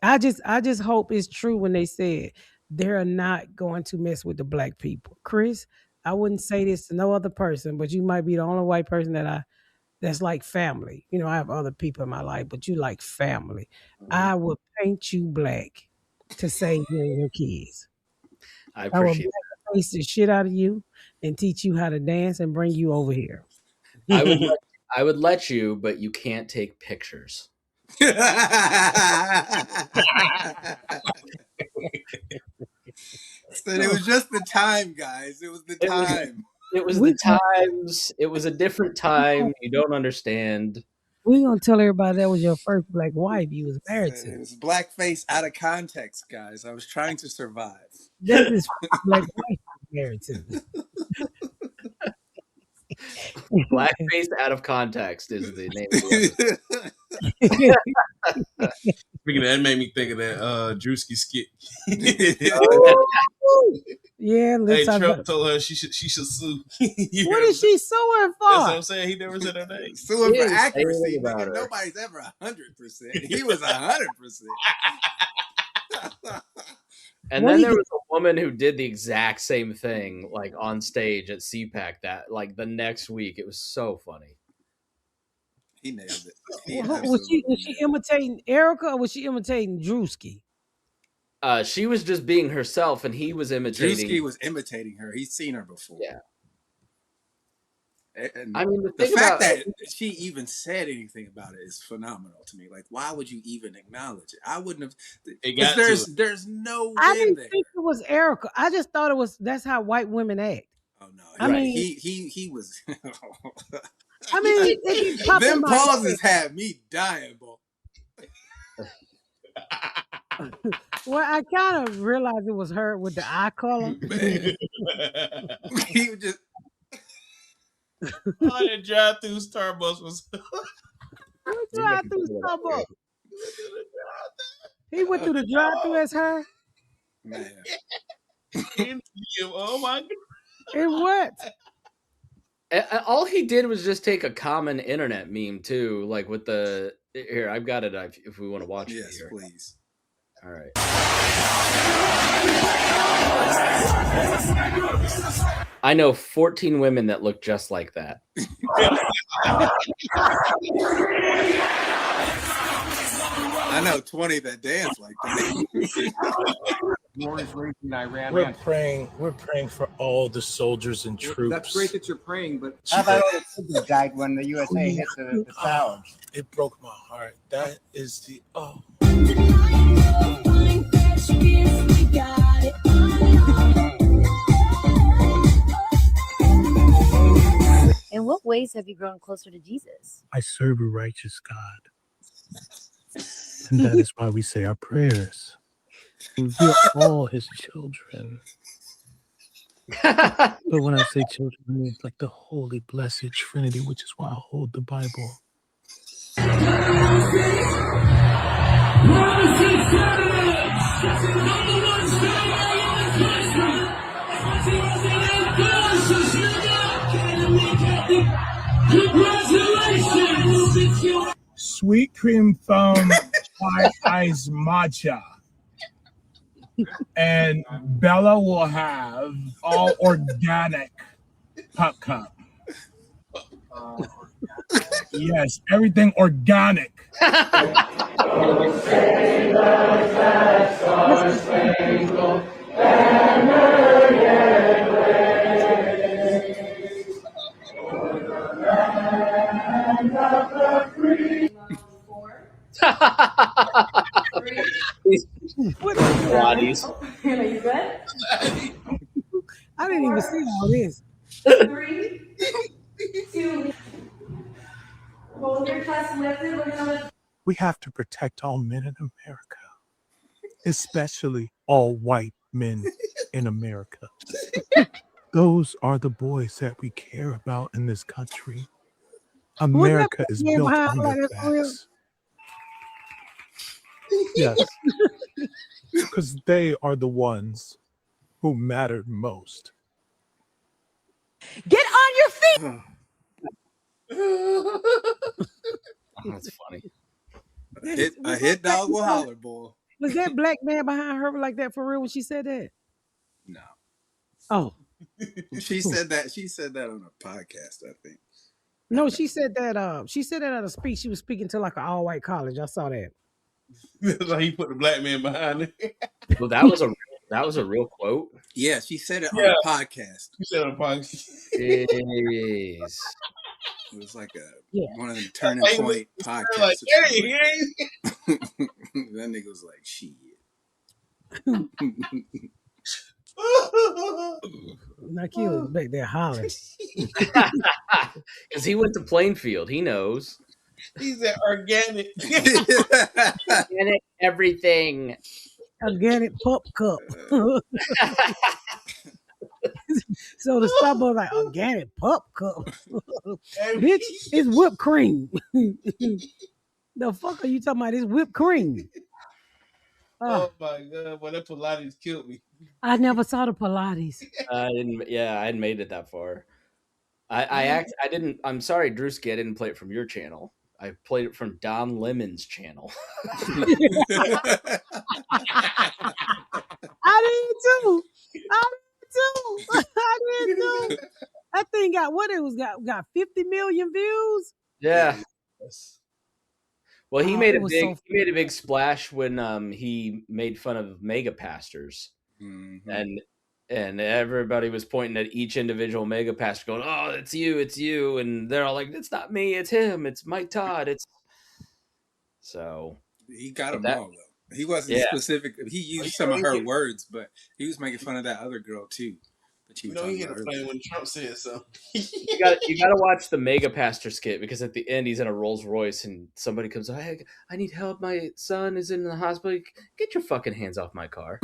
I just hope it's true when they said they're not going to mess with the black people. Chris, I wouldn't say this to no other person, but you might be the only white person that's like family. I have other people in my life, but you like family. I would paint you black to save you and your kids. I appreciate that. Face the shit out of you and teach you how to dance and bring you over here. I would let you, but you can't take pictures. So it was just the time, guys. It was the time. It was the times. It was a different time. You don't understand. We're going to tell everybody that was your first black wife you was married to. It was blackface out of context, guys. I was trying to survive. That is black wife you was married to. Blackface out of context is the name of the Speaking of that, made me think of that Druski skit. Yeah, hey, Trump told her she should sue. What is she suing for? That's what I'm saying. He never said her name. Suing for accuracy. Nobody's ever 100%. He was 100%. And then there was a woman who did the exact same thing, like on stage at CPAC. That like the next week, it was so funny. He nailed it. Was she imitating Erica or was she imitating Druski? She was just being herself, and he was imitating. Druski was imitating her. He's seen her before. Yeah. And I mean, the fact that she even said anything about it is phenomenal to me. Like, why would you even acknowledge it? I wouldn't have. There's no. I didn't think it was Erica. I just thought it was. That's how white women act. Oh no! I mean, he was. I mean, them pauses had me dying, boy. Well, I kind of realized it was her with the eye color. He was just. Oh, that drive through Starbucks was. Drive through Starbucks. He went through the drive through as her. Man. Oh my god! And what? All he did was just take a common internet meme too, like with the here. I've got it. If we want to watch it here. Yes, please. All right. I know 14 women that look just like that. I know 20 that dance like that. We're praying for all the soldiers and troops. That's great that you're praying, but how about all the soldiers died when the USA hit the towers? It broke my heart. That is the In what ways have you grown closer to Jesus? I serve a righteous God. And that is why we say our prayers. We are all his children. But when I say children, I mean like the holy, blessed Trinity, which is why I hold the Bible. Sweet cream foam iced matcha. And Bella will have all organic hot cup. Yes, everything organic. What is Pilates. Are you good? I didn't even see all this. 3, 2. Hold your chest lifted. We're gonna. We have to protect all men in America, especially all white men in America. Those are the boys that we care about in this country. America is built on their backs. Yes, because they are the ones who mattered most. Get on your feet. That's funny. A hit dog will holler, boy. Was that black man behind her like that for real when she said that? No. Oh. She said that. She said that on a podcast, I think. No, she said that. She said that at a speech. She was speaking to like an all-white college. I saw that. Like he put the black man behind it. Well, that was a real quote. Yeah, she said it on a podcast. She said it on a podcast. Jeez. It was like one of the turning point podcasts. Like, that nigga was like, shit. Like was back there hollering. Because he went to Plainfield. He knows. He said organic. Organic everything. Organic pup cup. So the Starbucks was like, organic pup cup. Bitch, it's whipped cream. The fuck are you talking about? It's whipped cream. Oh my god, boy, that Pilates killed me. I never saw the Pilates. I hadn't made it that far. I didn't. I'm sorry, Druski, I didn't play it from your channel. I played it from Don Lemon's channel. I did too. That thing got 50 million views. Yeah. Well, he made a big splash when he made fun of mega pastors, and everybody was pointing at each individual mega pastor, going, "Oh, it's you," and they're all like, "It's not me, it's him, it's Mike Todd." So he got them all though. He wasn't specific. He used some of her words, but he was making fun of that other girl too. You know, he hit a plane when Trump said so. You got to watch the mega pastor skit, because at the end he's in a Rolls Royce and somebody comes, "Hey, I need help. My son is in the hospital. Get your fucking hands off my car."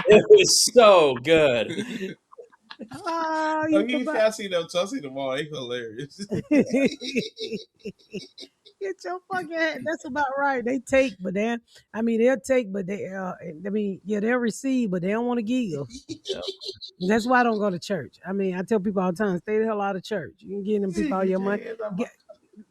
It was so good. You can't see them. I see them all. They hilarious. Get your fucking head. That's about right. They take, but they'll take, but they'll receive, but they don't want to give. Yeah. That's why I don't go to church. I tell people all the time, stay the hell out of church. You can give them people all your money.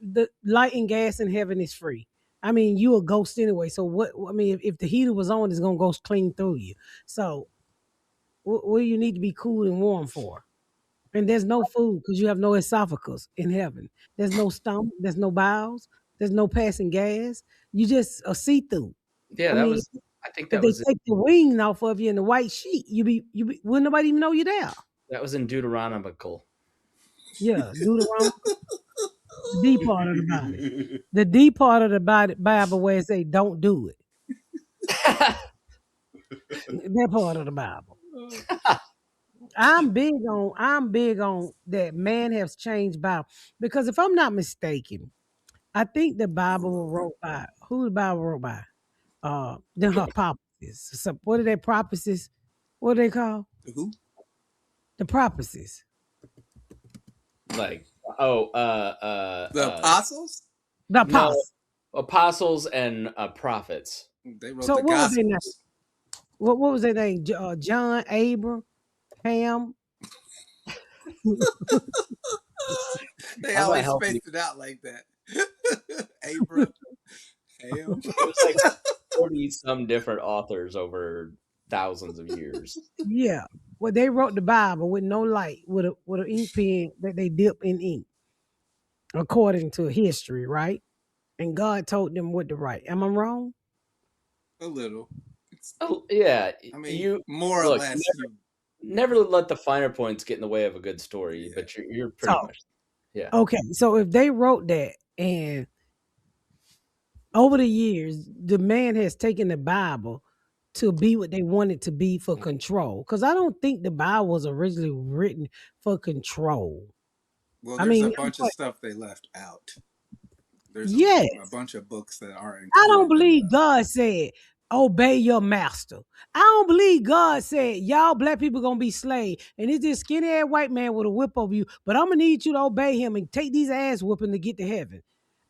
The light and gas in heaven is free. You a ghost anyway. So what? If the heater was on, it's gonna go clean through you. So what do you need to be cool and warm for? And there's no food because you have no esophagus in heaven. There's no stomach. There's no bowels. There's no passing gas. You just a see-through. Yeah, I think that was. If they take the wing off of you in the white sheet, you be wouldn't nobody even know you're there. That was in Deuteronomical. Yeah, Deuteronomical. D part of the Bible. The D part of the Bible where it say don't do it. That part of the Bible. I'm big on that man has changed Bible, because if I'm not mistaken, I think the Bible was wrote by who the Bible wrote by? The prophecies. So what are their prophecies? What are they called? Who? The prophecies. Like the apostles? The apostles. No, apostles and prophets. They wrote the Gospels. What was their name? John, Abram, Ham. They always spaced it out like that. Abra, Ham. It was like 40 some different authors over thousands of years. Yeah. Well, they wrote the Bible with no light, with an ink pen that they dip in ink, according to history, right? And God told them what to write. Am I wrong? A little. Oh, yeah. I mean, you more or less. Never let the finer points get in the way of a good story, but you're pretty much, yeah. Okay, so if they wrote that, and over the years, the man has taken the Bible to be what they wanted to be for control, because I don't think the Bible was originally written for control. Well, there's a bunch of stuff they left out. There's a bunch of books that aren't. I don't believe God said, obey your master. I don't believe God said, y'all black people gonna be slaves, and it's this skinny ass white man with a whip over you, but I'm gonna need you to obey him and take these ass whooping to get to heaven.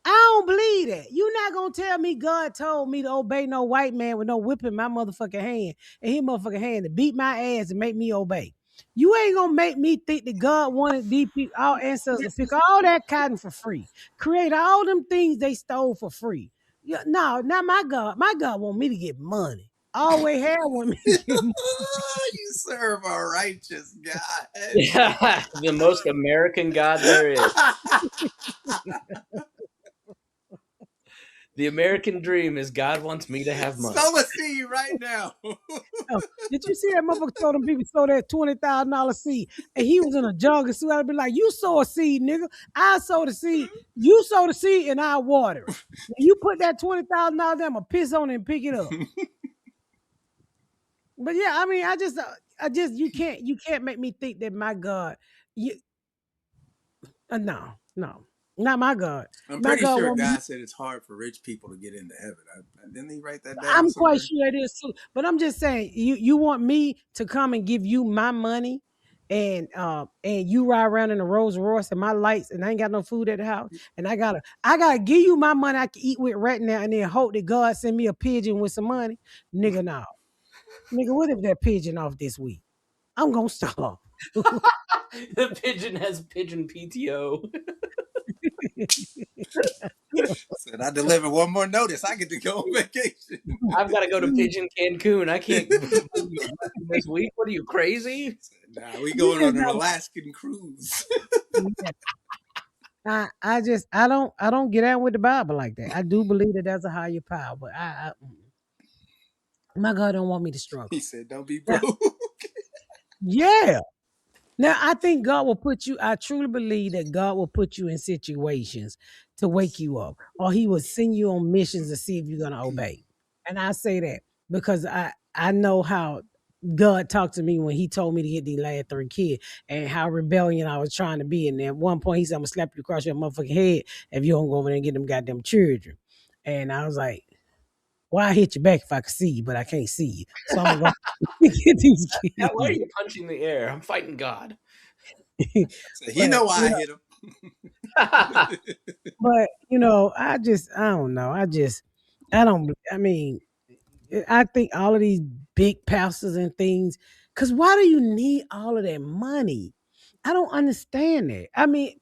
I don't believe that. You're not gonna tell me God told me to obey no white man with no whip in my motherfucking hand and his motherfucking hand to beat my ass and make me obey. You ain't gonna make me think that God wanted these people, our ancestors, to pick all that cotton for free, create all them things they stole for free. Yeah, no, not my God. My God want me to get money. Always have want me to get money. You serve a righteous God. Yeah, the most American God there is. The American dream is God wants me to have money. Sow a seed right now. Did you see that motherfucker told them people sow that $20,000 seed, and he was in a jogging suit? I'd be like, you sow a seed, nigga. I sow the seed. You sow the seed, and I water it. When you put that $20,000 there, I'm gonna piss on it and pick it up. But yeah, I mean, I just you can't make me think that my God, no, not my God. I'm pretty sure God said it's hard for rich people to get into heaven. Didn't he write that down? I'm quite sure it is too. But I'm just saying, you want me to come and give you my money, and you ride around in a Rolls Royce and my lights, and I ain't got no food at the house, and I gotta give you my money I can eat with right now, and then hope that God send me a pigeon with some money, nigga. No, nigga, what if that pigeon off this week? I'm gonna starve. The pigeon has pigeon PTO. Said I deliver one more notice, I get to go on vacation. I've got to go to Pigeon Cancun. I can't this week. What are you, crazy? Nah, we going on an Alaskan cruise. I don't get out with the Bible like that. I do believe that there's a higher power, but my God don't want me to struggle. He said, "Don't be broke." Yeah. Now, I think God will put you, I truly believe that God will put you in situations to wake you up, or he will send you on missions to see if you're going to obey. And I say that because I know how God talked to me when he told me to get these last 3 kids, and how rebellion I was trying to be. And at one point he said, I'm going to slap you across your motherfucking head if you don't go over there and get them goddamn children. And I was like, well, I hit you back if I could see you, but I can't see you. So I'm going to get these kids. Why are you punching the air? I'm fighting God. So he know why I hit him. But, I don't know. I think all of these big pastors and things, because why do you need all of that money? I don't understand that. I mean,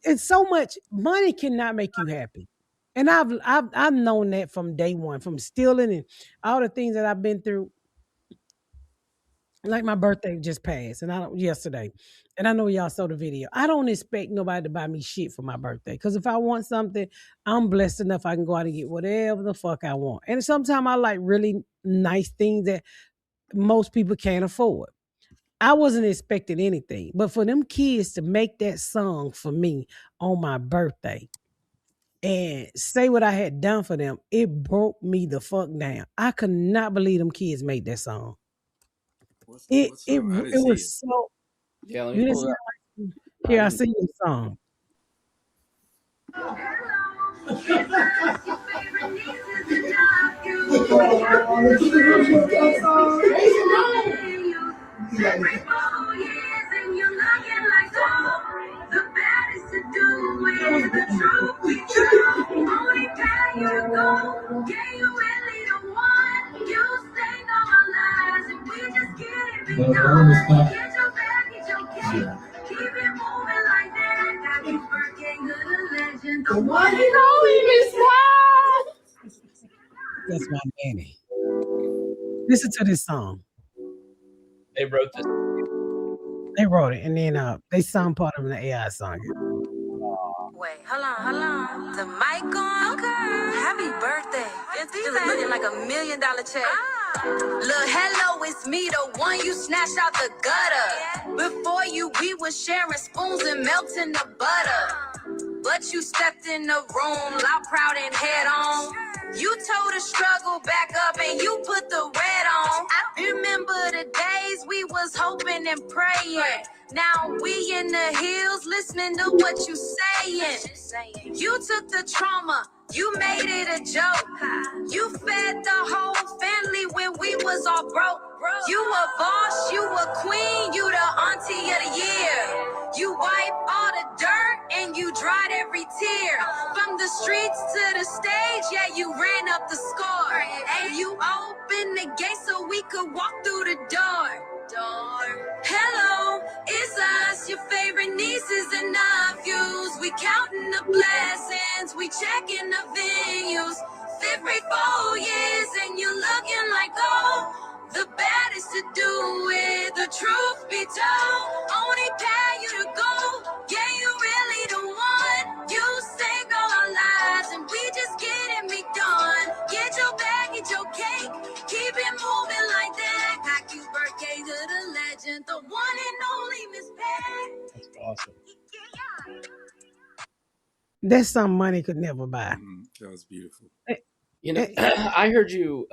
it's so much money cannot make you happy. And I've known that from day one, from stealing and all the things that I've been through. Like my birthday just passed, and yesterday, and I know y'all saw the video. I don't expect nobody to buy me shit for my birthday, because if I want something, I'm blessed enough I can go out and get whatever the fuck I want. And sometimes I like really nice things that most people can't afford. I wasn't expecting anything, but for them kids to make that song for me on my birthday and say what I had done for them, it broke me the fuck down. I could not believe them kids made that song. It was so. Yeah, let me pull it up. Here, I sing the song. That's my nanny. Listen to this song. They wrote this. They wrote it, and then they sung part of the AI song. Wait, hold on. The mic on. Okay. Happy birthday. It's looking like $1 million check. Look, hello, it's me, the one you snatched out the gutter. Before you, we was sharing spoons and melting the butter. But you stepped in the room, loud, proud, and head on. You told the struggle back up and you put the red on. I remember the days we was hoping and praying. Now we in the hills listening to what you saying. You took the trauma, you made it a joke. You fed the whole family when we was all broke. You a boss, you a queen, you the auntie of the year. You wipe all the dirt and you dried every tear. From the streets to the stage, yeah, you ran up the score. And you opened the gate so we could walk through the door. Hello, it's us, your favorite nieces and nephews. We counting the blessings, we checking the venues. 54 years and you looking like gold. The baddest to do it, the truth be told. Only pay you to go, yeah, you really the one. You sing all our lives and we just getting me done. Get your bag, get your cake, keep it moving like that. Happy birthday to the legend, the one and only Miss Pat. That's awesome. That's something money could never buy. That was beautiful. You know, I heard you.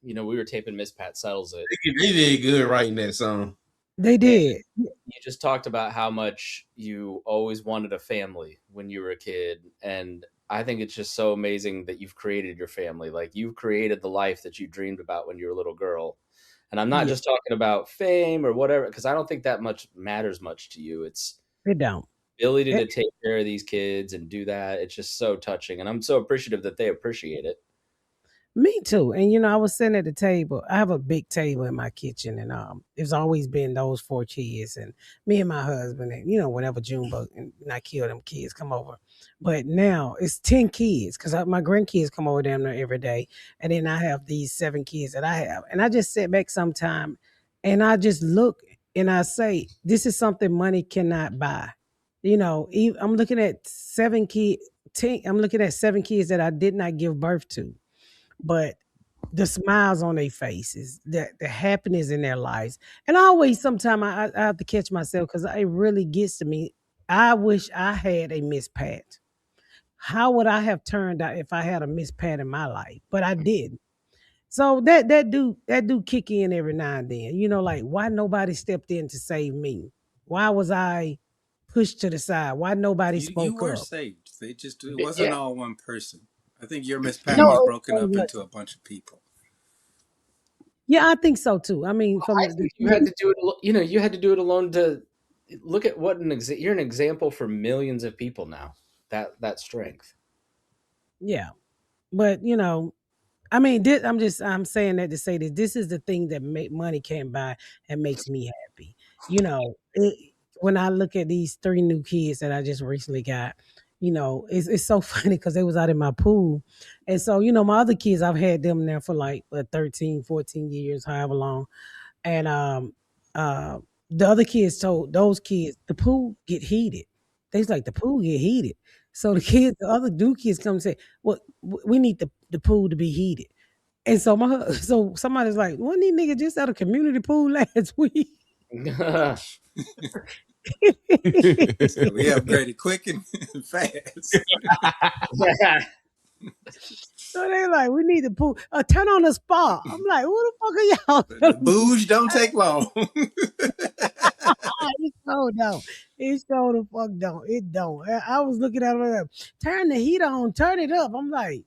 You know, we were taping Miss Pat Settles It. They did good writing that song. They did. You just talked about how much you always wanted a family when you were a kid, and I think it's just so amazing that you've created your family. Like, you've created the life that you dreamed about when you were a little girl. And I'm not just talking about fame or whatever, because I don't think that much matters much to you. It's It don't. ability to take care of these kids and do that. It's just so touching, and I'm so appreciative that they appreciate it. Me too. And you know, I was sitting at the table. I have a big table in my kitchen, and it's always been those 4 kids and me and my husband, and you know, whenever Junebug and I kill them kids come over. But now it's 10 kids because my grandkids come over damn near every day, and then I have these 7 kids that I have, and I just sit back sometime, and I just look and I say, this is something money cannot buy. You know, I'm looking at 7 kids. I'm looking at 7 kids that I did not give birth to, but the smiles on their faces, the happiness in their lives. And I always, sometimes I have to catch myself because it really gets to me. I wish I had a Miss Pat. How would I have turned out if I had a Miss Pat in my life? But I didn't. So that do kick in every now and then. You know, like why nobody stepped in to save me? Why was I pushed to the side? Why nobody You spoke were up? saved. It wasn't all one person. I think your Miss Pat No, was broken it up wasn't. into a bunch of people. Yeah, I think so too. I mean, from I think you had to do it. You know, you had to do it alone. To look at what you're an example for millions of people now. That strength. yeah, but you know, I mean, I'm saying that to say that this is the thing that money can't buy and makes me happy. You know, when I look at these 3 new kids that I just recently got, you know, it's so funny because they was out in my pool, and so you know, my other kids I've had them there for like 13, 14 years, however long, and uh, the other kids told those kids the pool get heated. They was like the pool get heated. So the other new kids come and say, "Well, we need the pool to be heated." And so so somebody's like, "One these niggas just at a community pool last week." So we upgraded quick and fast. So they like, "We need the pool. Turn on the spa." I'm like, "Who the fuck are y'all?" The booze don't take long. It sure don't. It sure the fuck don't. It don't. I was looking at it like, turn the heat on, turn it up. I'm like,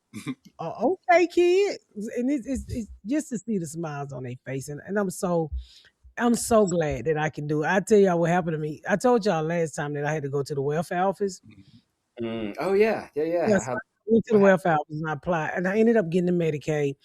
okay, kid. And it's just to see the smiles on their face. And I'm so glad that I can do it. I tell y'all what happened to me. I told y'all last time that I had to go to the welfare office. Oh yeah. Yes, I went to the welfare office and I applied, and I ended up getting the Medicaid.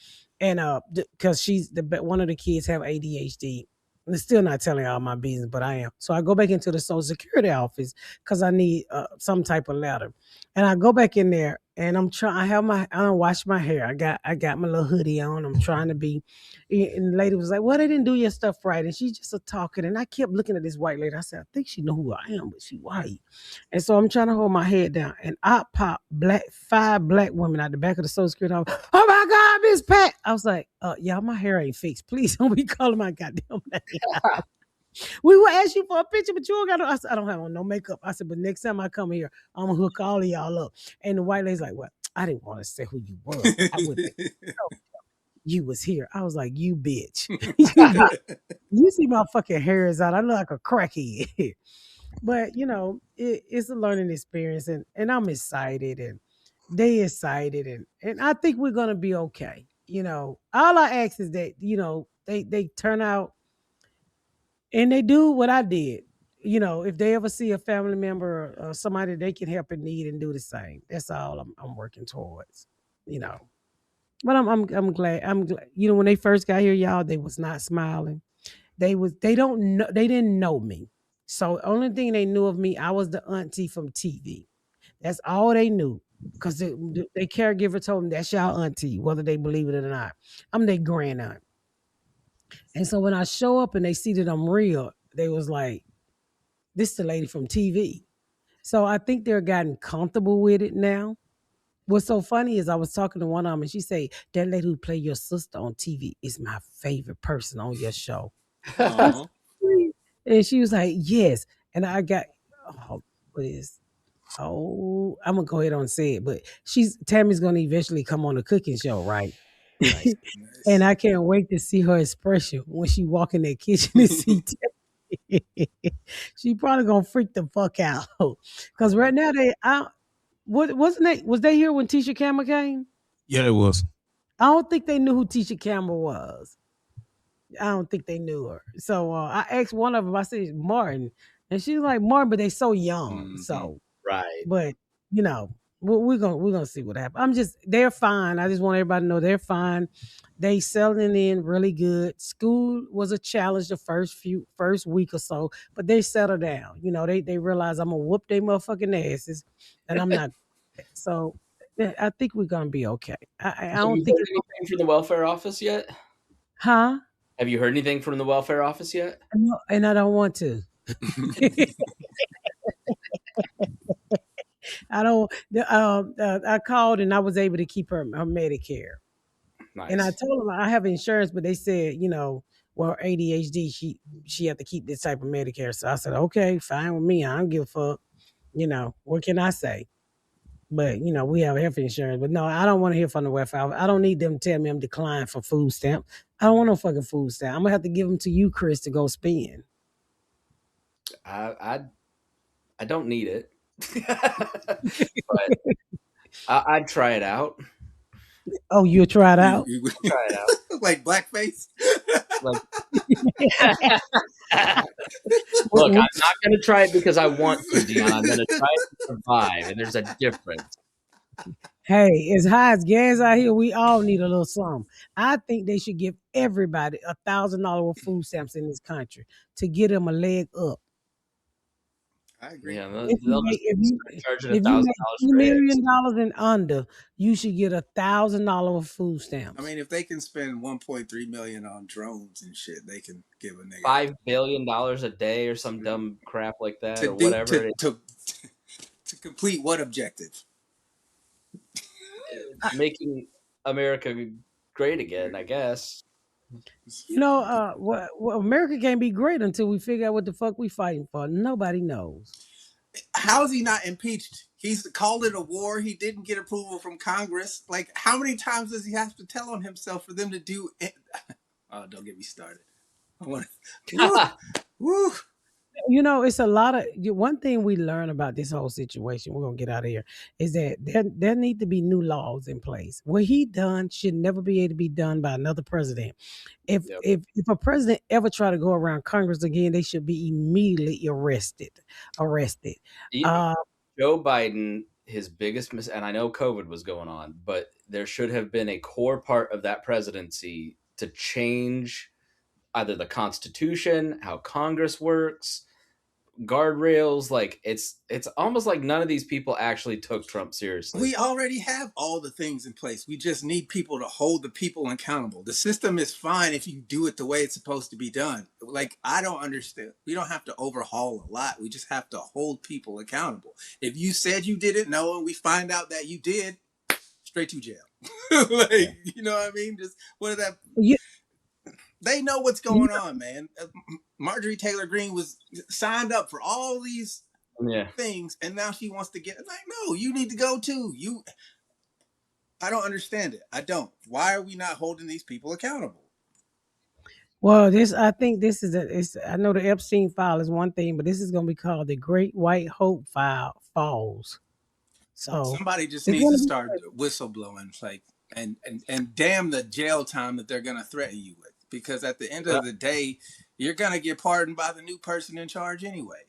And because one of the kids have ADHD. And it's still not telling all my business, but I am. So I go back into the Social Security office because I need some type of letter. And I go back in there, and I'm trying. I don't wash my hair. I got my little hoodie on. I'm trying to be. And the lady was like, "Well, they didn't do your stuff right," and she's just a talking. And I kept looking at this white lady. I said, "I think she know who I am, but she white." And so I'm trying to hold my head down, and I pop five black women out the back of the Social Security office. Oh my God, Miss Pat! I was like, "Y'all, my hair ain't fixed. Please don't be calling my goddamn name." We will ask you for a picture, but you don't got no. I said, I don't have on no makeup. I said, but next time I come here, I'm gonna hook all of y'all up. And the white lady's like, well, I didn't want to say who you was. I wouldn't know you was here. I was like, you bitch. You see my fucking hair is out. I look like a crackhead. But you know, it's a learning experience, and I'm excited, and they excited, and I think we're gonna be okay. You know, all I ask is that they turn out and they do what I did. You know, if they ever see a family member or somebody they can help in need and do the same, that's all I'm working towards. You know, but I'm glad. I'm glad. You know, when they first got here, y'all, they was not smiling. They don't know. They didn't know me. So only thing they knew of me, I was the auntie from TV. That's all they knew. Because their caregiver told them that's y'all auntie, whether they believe it or not. I'm their grand aunt. And so when I show up and they see that I'm real, they was like, this is the lady from TV. So I think they're gotten comfortable with it now. What's so funny is I was talking to one of them and she said, that lady who played your sister on TV is my favorite person on your show. And she was like, yes. And I got, what is, I'm going to go ahead and say it, but Tammy's going to eventually come on the cooking show, right? Nice. And I can't wait to see her expression when she walk in that kitchen and see Tammy. She probably gonna freak the fuck out. Cause right now was they here when Tisha Campbell came? Yeah, it was. I don't think they knew who Tisha Campbell was. I don't think they knew her. So I asked one of them, I said Martin. And she was like, Martin, but they so young. Mhm. So Right. but you know, we're gonna see what happens. They're fine. I just want everybody to know they're fine. They settling in really good. School was a challenge the first week or so, but they settle down. You know, they realize I'm gonna whoop their motherfucking asses, and I'm not. So I think we're gonna be okay. I Have don't you think heard anything from the welfare office yet? huh? Have you heard anything from the welfare office yet? No, and I don't want to. I don't. I called and I was able to keep her Medicare. And I Nice. told them I have insurance, but they said, well, ADHD, she had to keep this type of Medicare. So I said, okay, fine with me. I don't give a fuck. What can I say? But we have health insurance. But no, I don't want to hear from the welfare. I don't need them to tell me I'm declined for food stamp. I don't want no fucking food stamp. I'm gonna have to give them to you, Chris, to go spend. I don't need it, but I'd try it out. Oh, you'll try it out? Try it out. Like blackface. Like, look, I'm not going to try it because I want to, Dion. I'm going to try it to survive, and there's a difference. Hey, as high as gas out here, we all need a little something. I think they should give everybody $1,000 with food stamps in this country to get them a leg up. I agree. Yeah, If they'll you charge make $1,000 for $2 million eggs. and under, you should get $1,000 with food stamps. I mean, if they can spend 1.3 million on drones and shit, they can give a nigga $5 billion a day or some dumb crap like that, or whatever. to complete what objective? Making America great again, I guess. Well, America can't be great until we figure out what the fuck we fighting for. Nobody knows. How is he not impeached? He's called it a war. He didn't get approval from Congress. Like, how many times does he have to tell on himself for them to do it? Oh, don't get me started. I want to. Woo. It's a lot of one thing we learn about this whole situation. We're gonna get out of here. Is that there need to be new laws in place. What he done should never be able to be done by another president. If a president ever try to go around Congress again, they should be immediately arrested. Joe Biden, his biggest and I know COVID was going on, but there should have been a core part of that presidency to change either the Constitution, how Congress works, guardrails. Like it's almost like none of these people actually took Trump seriously. We already have all the things in place. We just need people to hold the people accountable. The system is fine if you do it the way it's supposed to be done. Like, I don't understand. We don't have to overhaul a lot. We just have to hold people accountable. If you said you didn't know and we find out that you did, straight to jail. Like, you know what I mean? Just what is that? Yeah. They know what's going on, man. Marjorie Taylor Greene was signed up for all these things, and now she wants to get like, no, you need to go too. I don't understand it. I don't. Why are we not holding these people accountable? Well, I think this is I know the Epstein file is one thing, but this is going to be called the Great White Hope Falls. So somebody just needs to start whistleblowing, like, and damn the jail time that they're going to threaten you with, because at the end of the day, you're going to get pardoned by the new person in charge anyway.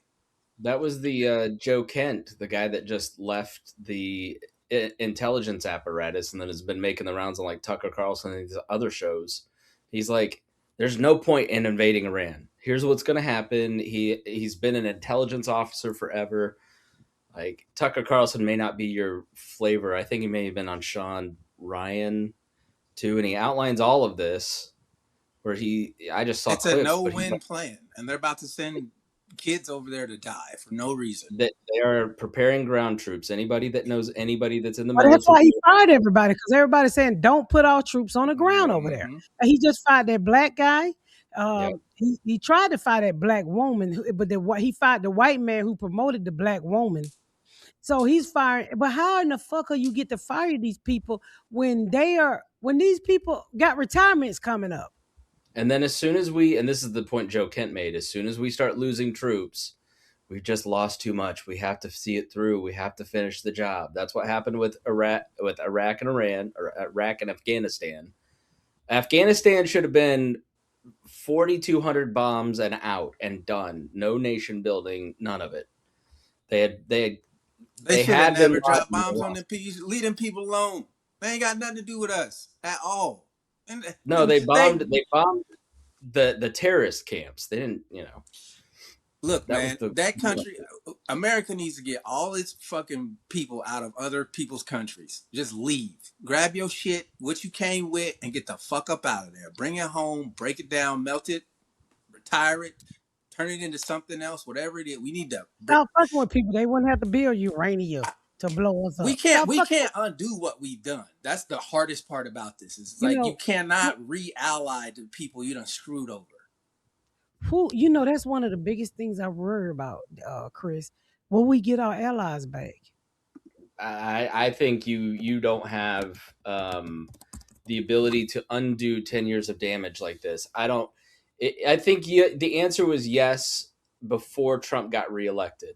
That was the Joe Kent, the guy that just left the intelligence apparatus and then has been making the rounds on like Tucker Carlson and these other shows. He's like, there's no point in invading Iran. Here's what's going to happen. He's been an intelligence officer forever. Like, Tucker Carlson may not be your flavor. I think he may have been on Sean Ryan too, and he outlines all of this. Where I just saw it's clips, a no-win plan, and they're about to send kids over there to die for no reason. That they are preparing ground troops. Anybody that knows anybody that's in the military. That's why he fired everybody, because everybody's saying don't put our troops on the ground over there. And he just fired that black guy. He tried to fire that black woman, but he fired the white man who promoted the black woman. So he's firing. But how in the fuck are you get to fire these people when these people got retirements coming up? And then as soon as and this is the point Joe Kent made, as soon as we start losing troops, we've just lost too much. We have to see it through. We have to finish the job. That's what happened with Iraq and Iran, or Iraq and Afghanistan. Afghanistan should have been 4,200 bombs and out and done. No nation building, none of it. They should have never dropped bombs on them people, leave them people alone. They ain't got nothing to do with us at all. No, they bombed the terrorist camps. They didn't, Look, man, that country, America needs to get all its fucking people out of other people's countries. Just leave. Grab your shit, what you came with, and get the fuck up out of there. Bring it home, break it down, melt it, retire it, turn it into something else, whatever it is. We need to stop fucking with people. They wouldn't have to build uranium to blow us up. We can't undo what we've done. That's the hardest part about this. Is like you cannot re-ally the people you done screwed over. That's one of the biggest things I worry about, Chris. Will we get our allies back? I think you don't have the ability to undo 10 years of damage like this. I think the answer was yes before Trump got reelected.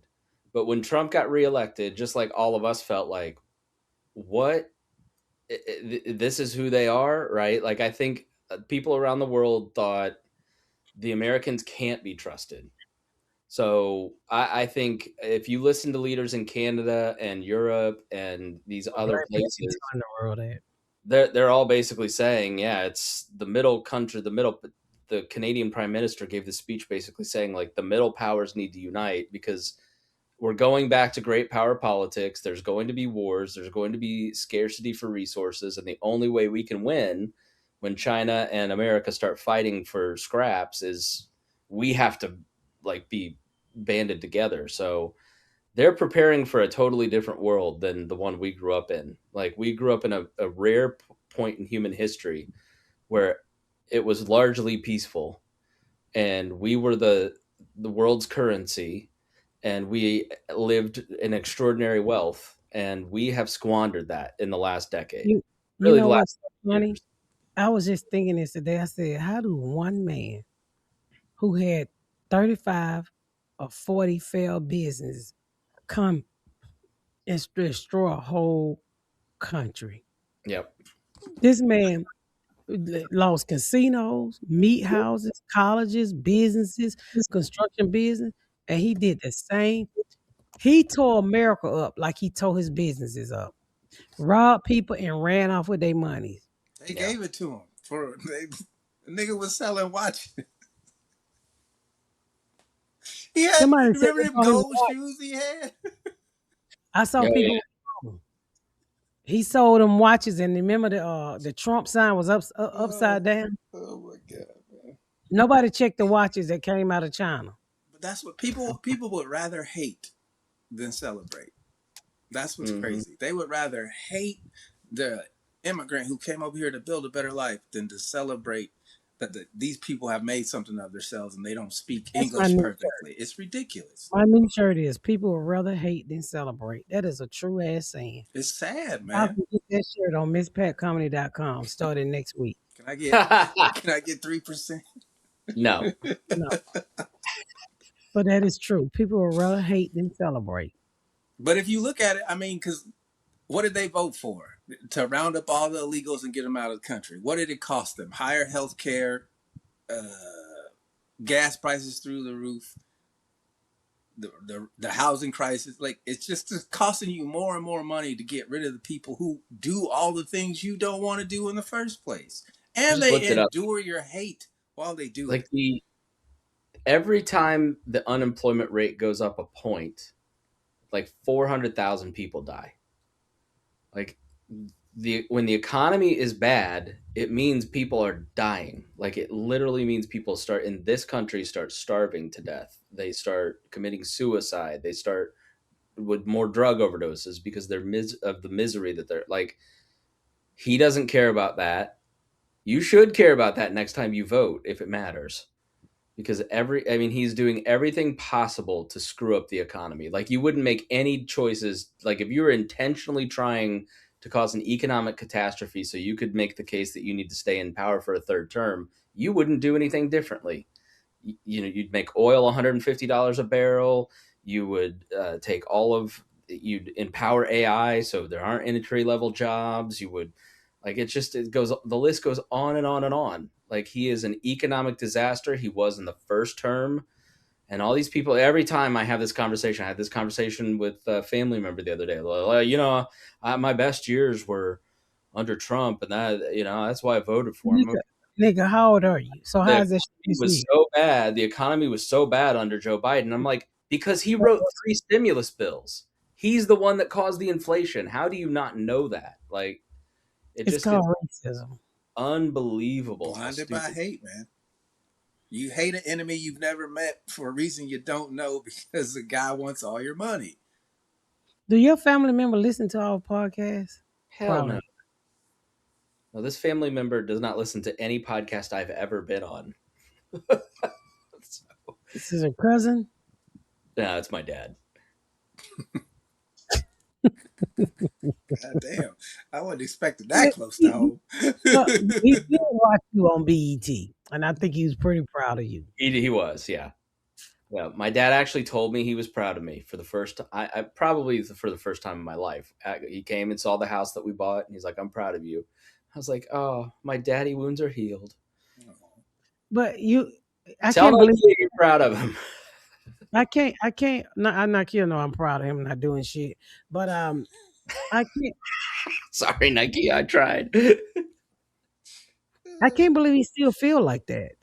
But when Trump got reelected, just like all of us felt like, what? This is who they are, right? Like, I think people around the world thought the Americans can't be trusted. So I think if you listen to leaders in Canada and Europe and these other places, in the world, they're all basically saying, yeah, it's the middle country, the Canadian Prime Minister gave the speech basically saying, like, the middle powers need to unite because we're going back to great power politics. There's going to be wars. There's going to be scarcity for resources. And the only way we can win when China and America start fighting for scraps is we have to be banded together. So they're preparing for a totally different world than the one we grew up in. Like, we grew up in a rare point in human history where it was largely peaceful and we were the world's currency. And we lived in extraordinary wealth, and we have squandered that in the last decade. The last funny? I was just thinking this today. I said, how do one man who had 35 or 40 failed businesses come and destroy a whole country? Yep. This man lost casinos, meat houses, colleges, businesses, construction business. And he did the same. He tore America up like he tore his businesses up. Robbed people and ran off with their money. They gave it to him. The nigga was selling watches. Somebody said remember they them bought him a gold watch. shoes he had? I saw Oh, people. He sold them watches, and remember the Trump sign was upside down. Oh my god, man! Nobody checked the watches that came out of China. But that's what people would rather hate than celebrate. That's what's crazy. They would rather hate the immigrant who came over here to build a better life than to celebrate that these people have made something of themselves and they don't speak That's my English new perfectly. It's ridiculous. My new shirt is people would rather hate than celebrate. That is a true ass saying. It's sad, I man. can get that shirt on misspatcomedy.com starting next week. Can I get 3%? No. No. But that is true. People would rather hate than celebrate. But if you look at it, I mean, because what did they vote for? To round up all the illegals and get them out of the country. What did it cost them? Higher health care, gas prices through the roof, the housing crisis. Like, it's just costing you more and more money to get rid of the people who do all the things you don't want to do in the first place. And they endure your hate while they do it. Every time the unemployment rate goes up a point, like 400,000 people die. Like, when the economy is bad, it means people are dying. Like, it literally means people in this country start starving to death. They start committing suicide. They start with more drug overdoses because they're of the misery that they're like. He doesn't care about that. You should care about that next time you vote if it matters. Because he's doing everything possible to screw up the economy. Like, you wouldn't make any choices. Like, if you were intentionally trying to cause an economic catastrophe so you could make the case that you need to stay in power for a third term, you wouldn't do anything differently. You'd make oil $150 a barrel. You would you'd empower AI so there aren't entry level jobs. You would, the list goes on and on and on. Like, he is an economic disaster. He was in the first term. And all these people, every time I have this conversation, I had this conversation with a family member the other day. My best years were under Trump, and that's why I voted for him. Nigga, how old are you? So how is that? It was so bad. The economy was so bad under Joe Biden. I'm like, because he wrote 3 stimulus bills. He's the one that caused the inflation. How do you not know that? Like, it's called racism. Unbelievable. Blinded by hate, man. You hate an enemy you've never met for a reason you don't know because the guy wants all your money. Do your family member listen to our podcast? Hell no. No, this family member does not listen to any podcast I've ever been on. This is a cousin? No, it's my dad. God damn. I wasn't expecting that close to home. He did watch you on BET, and I think he was pretty proud of you. He was, yeah. Yeah, my dad actually told me he was proud of me for the first time. I probably for the first time in my life. He came and saw the house that we bought, and he's like, "I'm proud of you." I was like, "Oh, my daddy wounds are healed." But I can't believe you're proud of him. I can't. No, I'm not kidding. No, I'm proud of him. Not doing shit. But I can't. Sorry, Nike. I tried. I can't believe he still feel like that.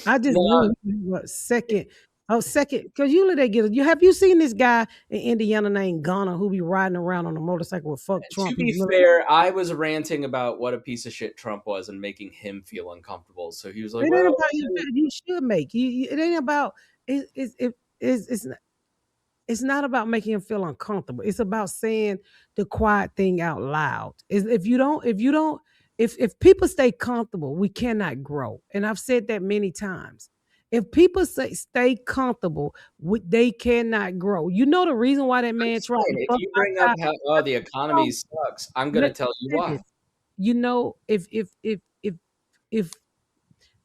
I just knew second. Because usually they get. Have you seen this guy in Indiana named Gunner who be riding around on a motorcycle with fuck Trump? To be fair, I was ranting about what a piece of shit Trump was and making him feel uncomfortable. So he was like, "It ain't about you should make. It ain't about it's not about making him feel uncomfortable. It's about saying the quiet thing out loud. If people stay comfortable, we cannot grow. And I've said that many times. If people stay comfortable, they cannot grow. You know the reason why that man tried. If you bring up how the economy sucks, I'm going to tell you why. You know, if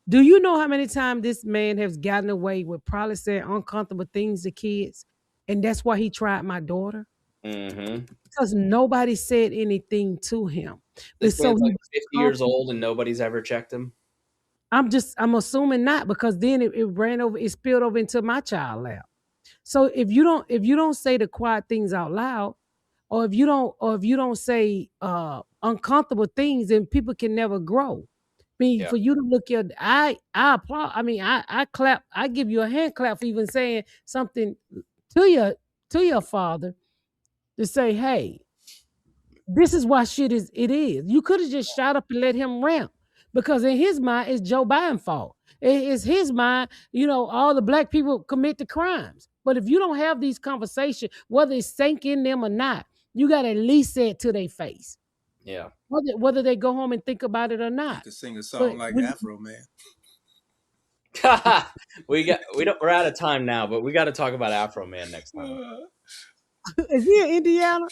do you know how many times this man has gotten away with probably saying uncomfortable things to kids, and that's why he tried my daughter? Mm-hmm. Because nobody said anything to him. This man's like 50 years old and nobody's ever checked him. I'm assuming not, because then it spilled over into my child lap. So if you don't say the quiet things out loud, or if you don't say uncomfortable things, then people can never grow. For you to look your, I applaud. I mean, I clap. I give you a hand clap for even saying something to your father to say, hey, this is why shit is it is. You could have just shot up and let him ramp because in his mind it's Joe Biden's fault. It's his mind, all the black people commit the crimes. But if you don't have these conversations, whether it's sank in them or not, you got to at least say it to their face. Yeah. Whether they go home and think about it or not. You could sing a song like Afro Man. We're out of time now, but we got to talk about Afro Man next time. Is he in Indiana?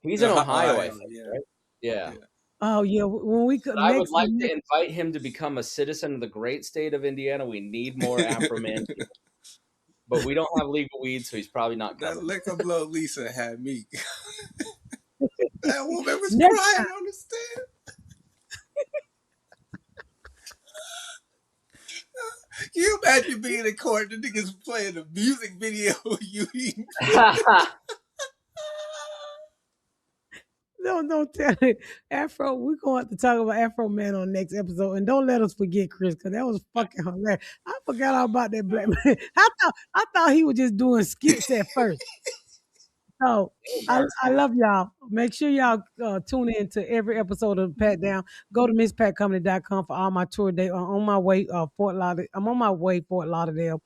He's in Ohio, I think, right? Yeah. Oh yeah. When we could, I would like to invite him to become a citizen of the great state of Indiana. We need more Afro Man people. But we don't have legal weed, so he's probably not coming. That liquor blow Lisa had me. That woman was crying on the stand. Can you imagine being in court and the niggas playing a music video of you eating? Don't tell it. Afro, we're going to talk about Afro Man on the next episode. And don't let us forget Chris, because that was fucking hilarious. I forgot all about that black man. I thought he was just doing skits at first. So I love y'all. Make sure y'all tune in to every episode of Pat Down. Go to MissPatComedy.com for all my tour dates. I'm on my way Fort Lauderdale,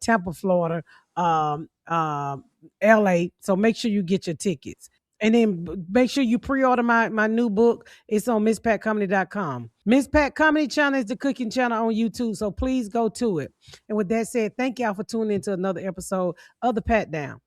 Tampa, Florida, LA. So make sure you get your tickets. And then make sure you pre-order my new book. It's on MissPatComedy.com. Miss Pat Comedy Channel is the cooking channel on YouTube. So please go to it. And with that said, thank y'all for tuning in to another episode of the Pat Down.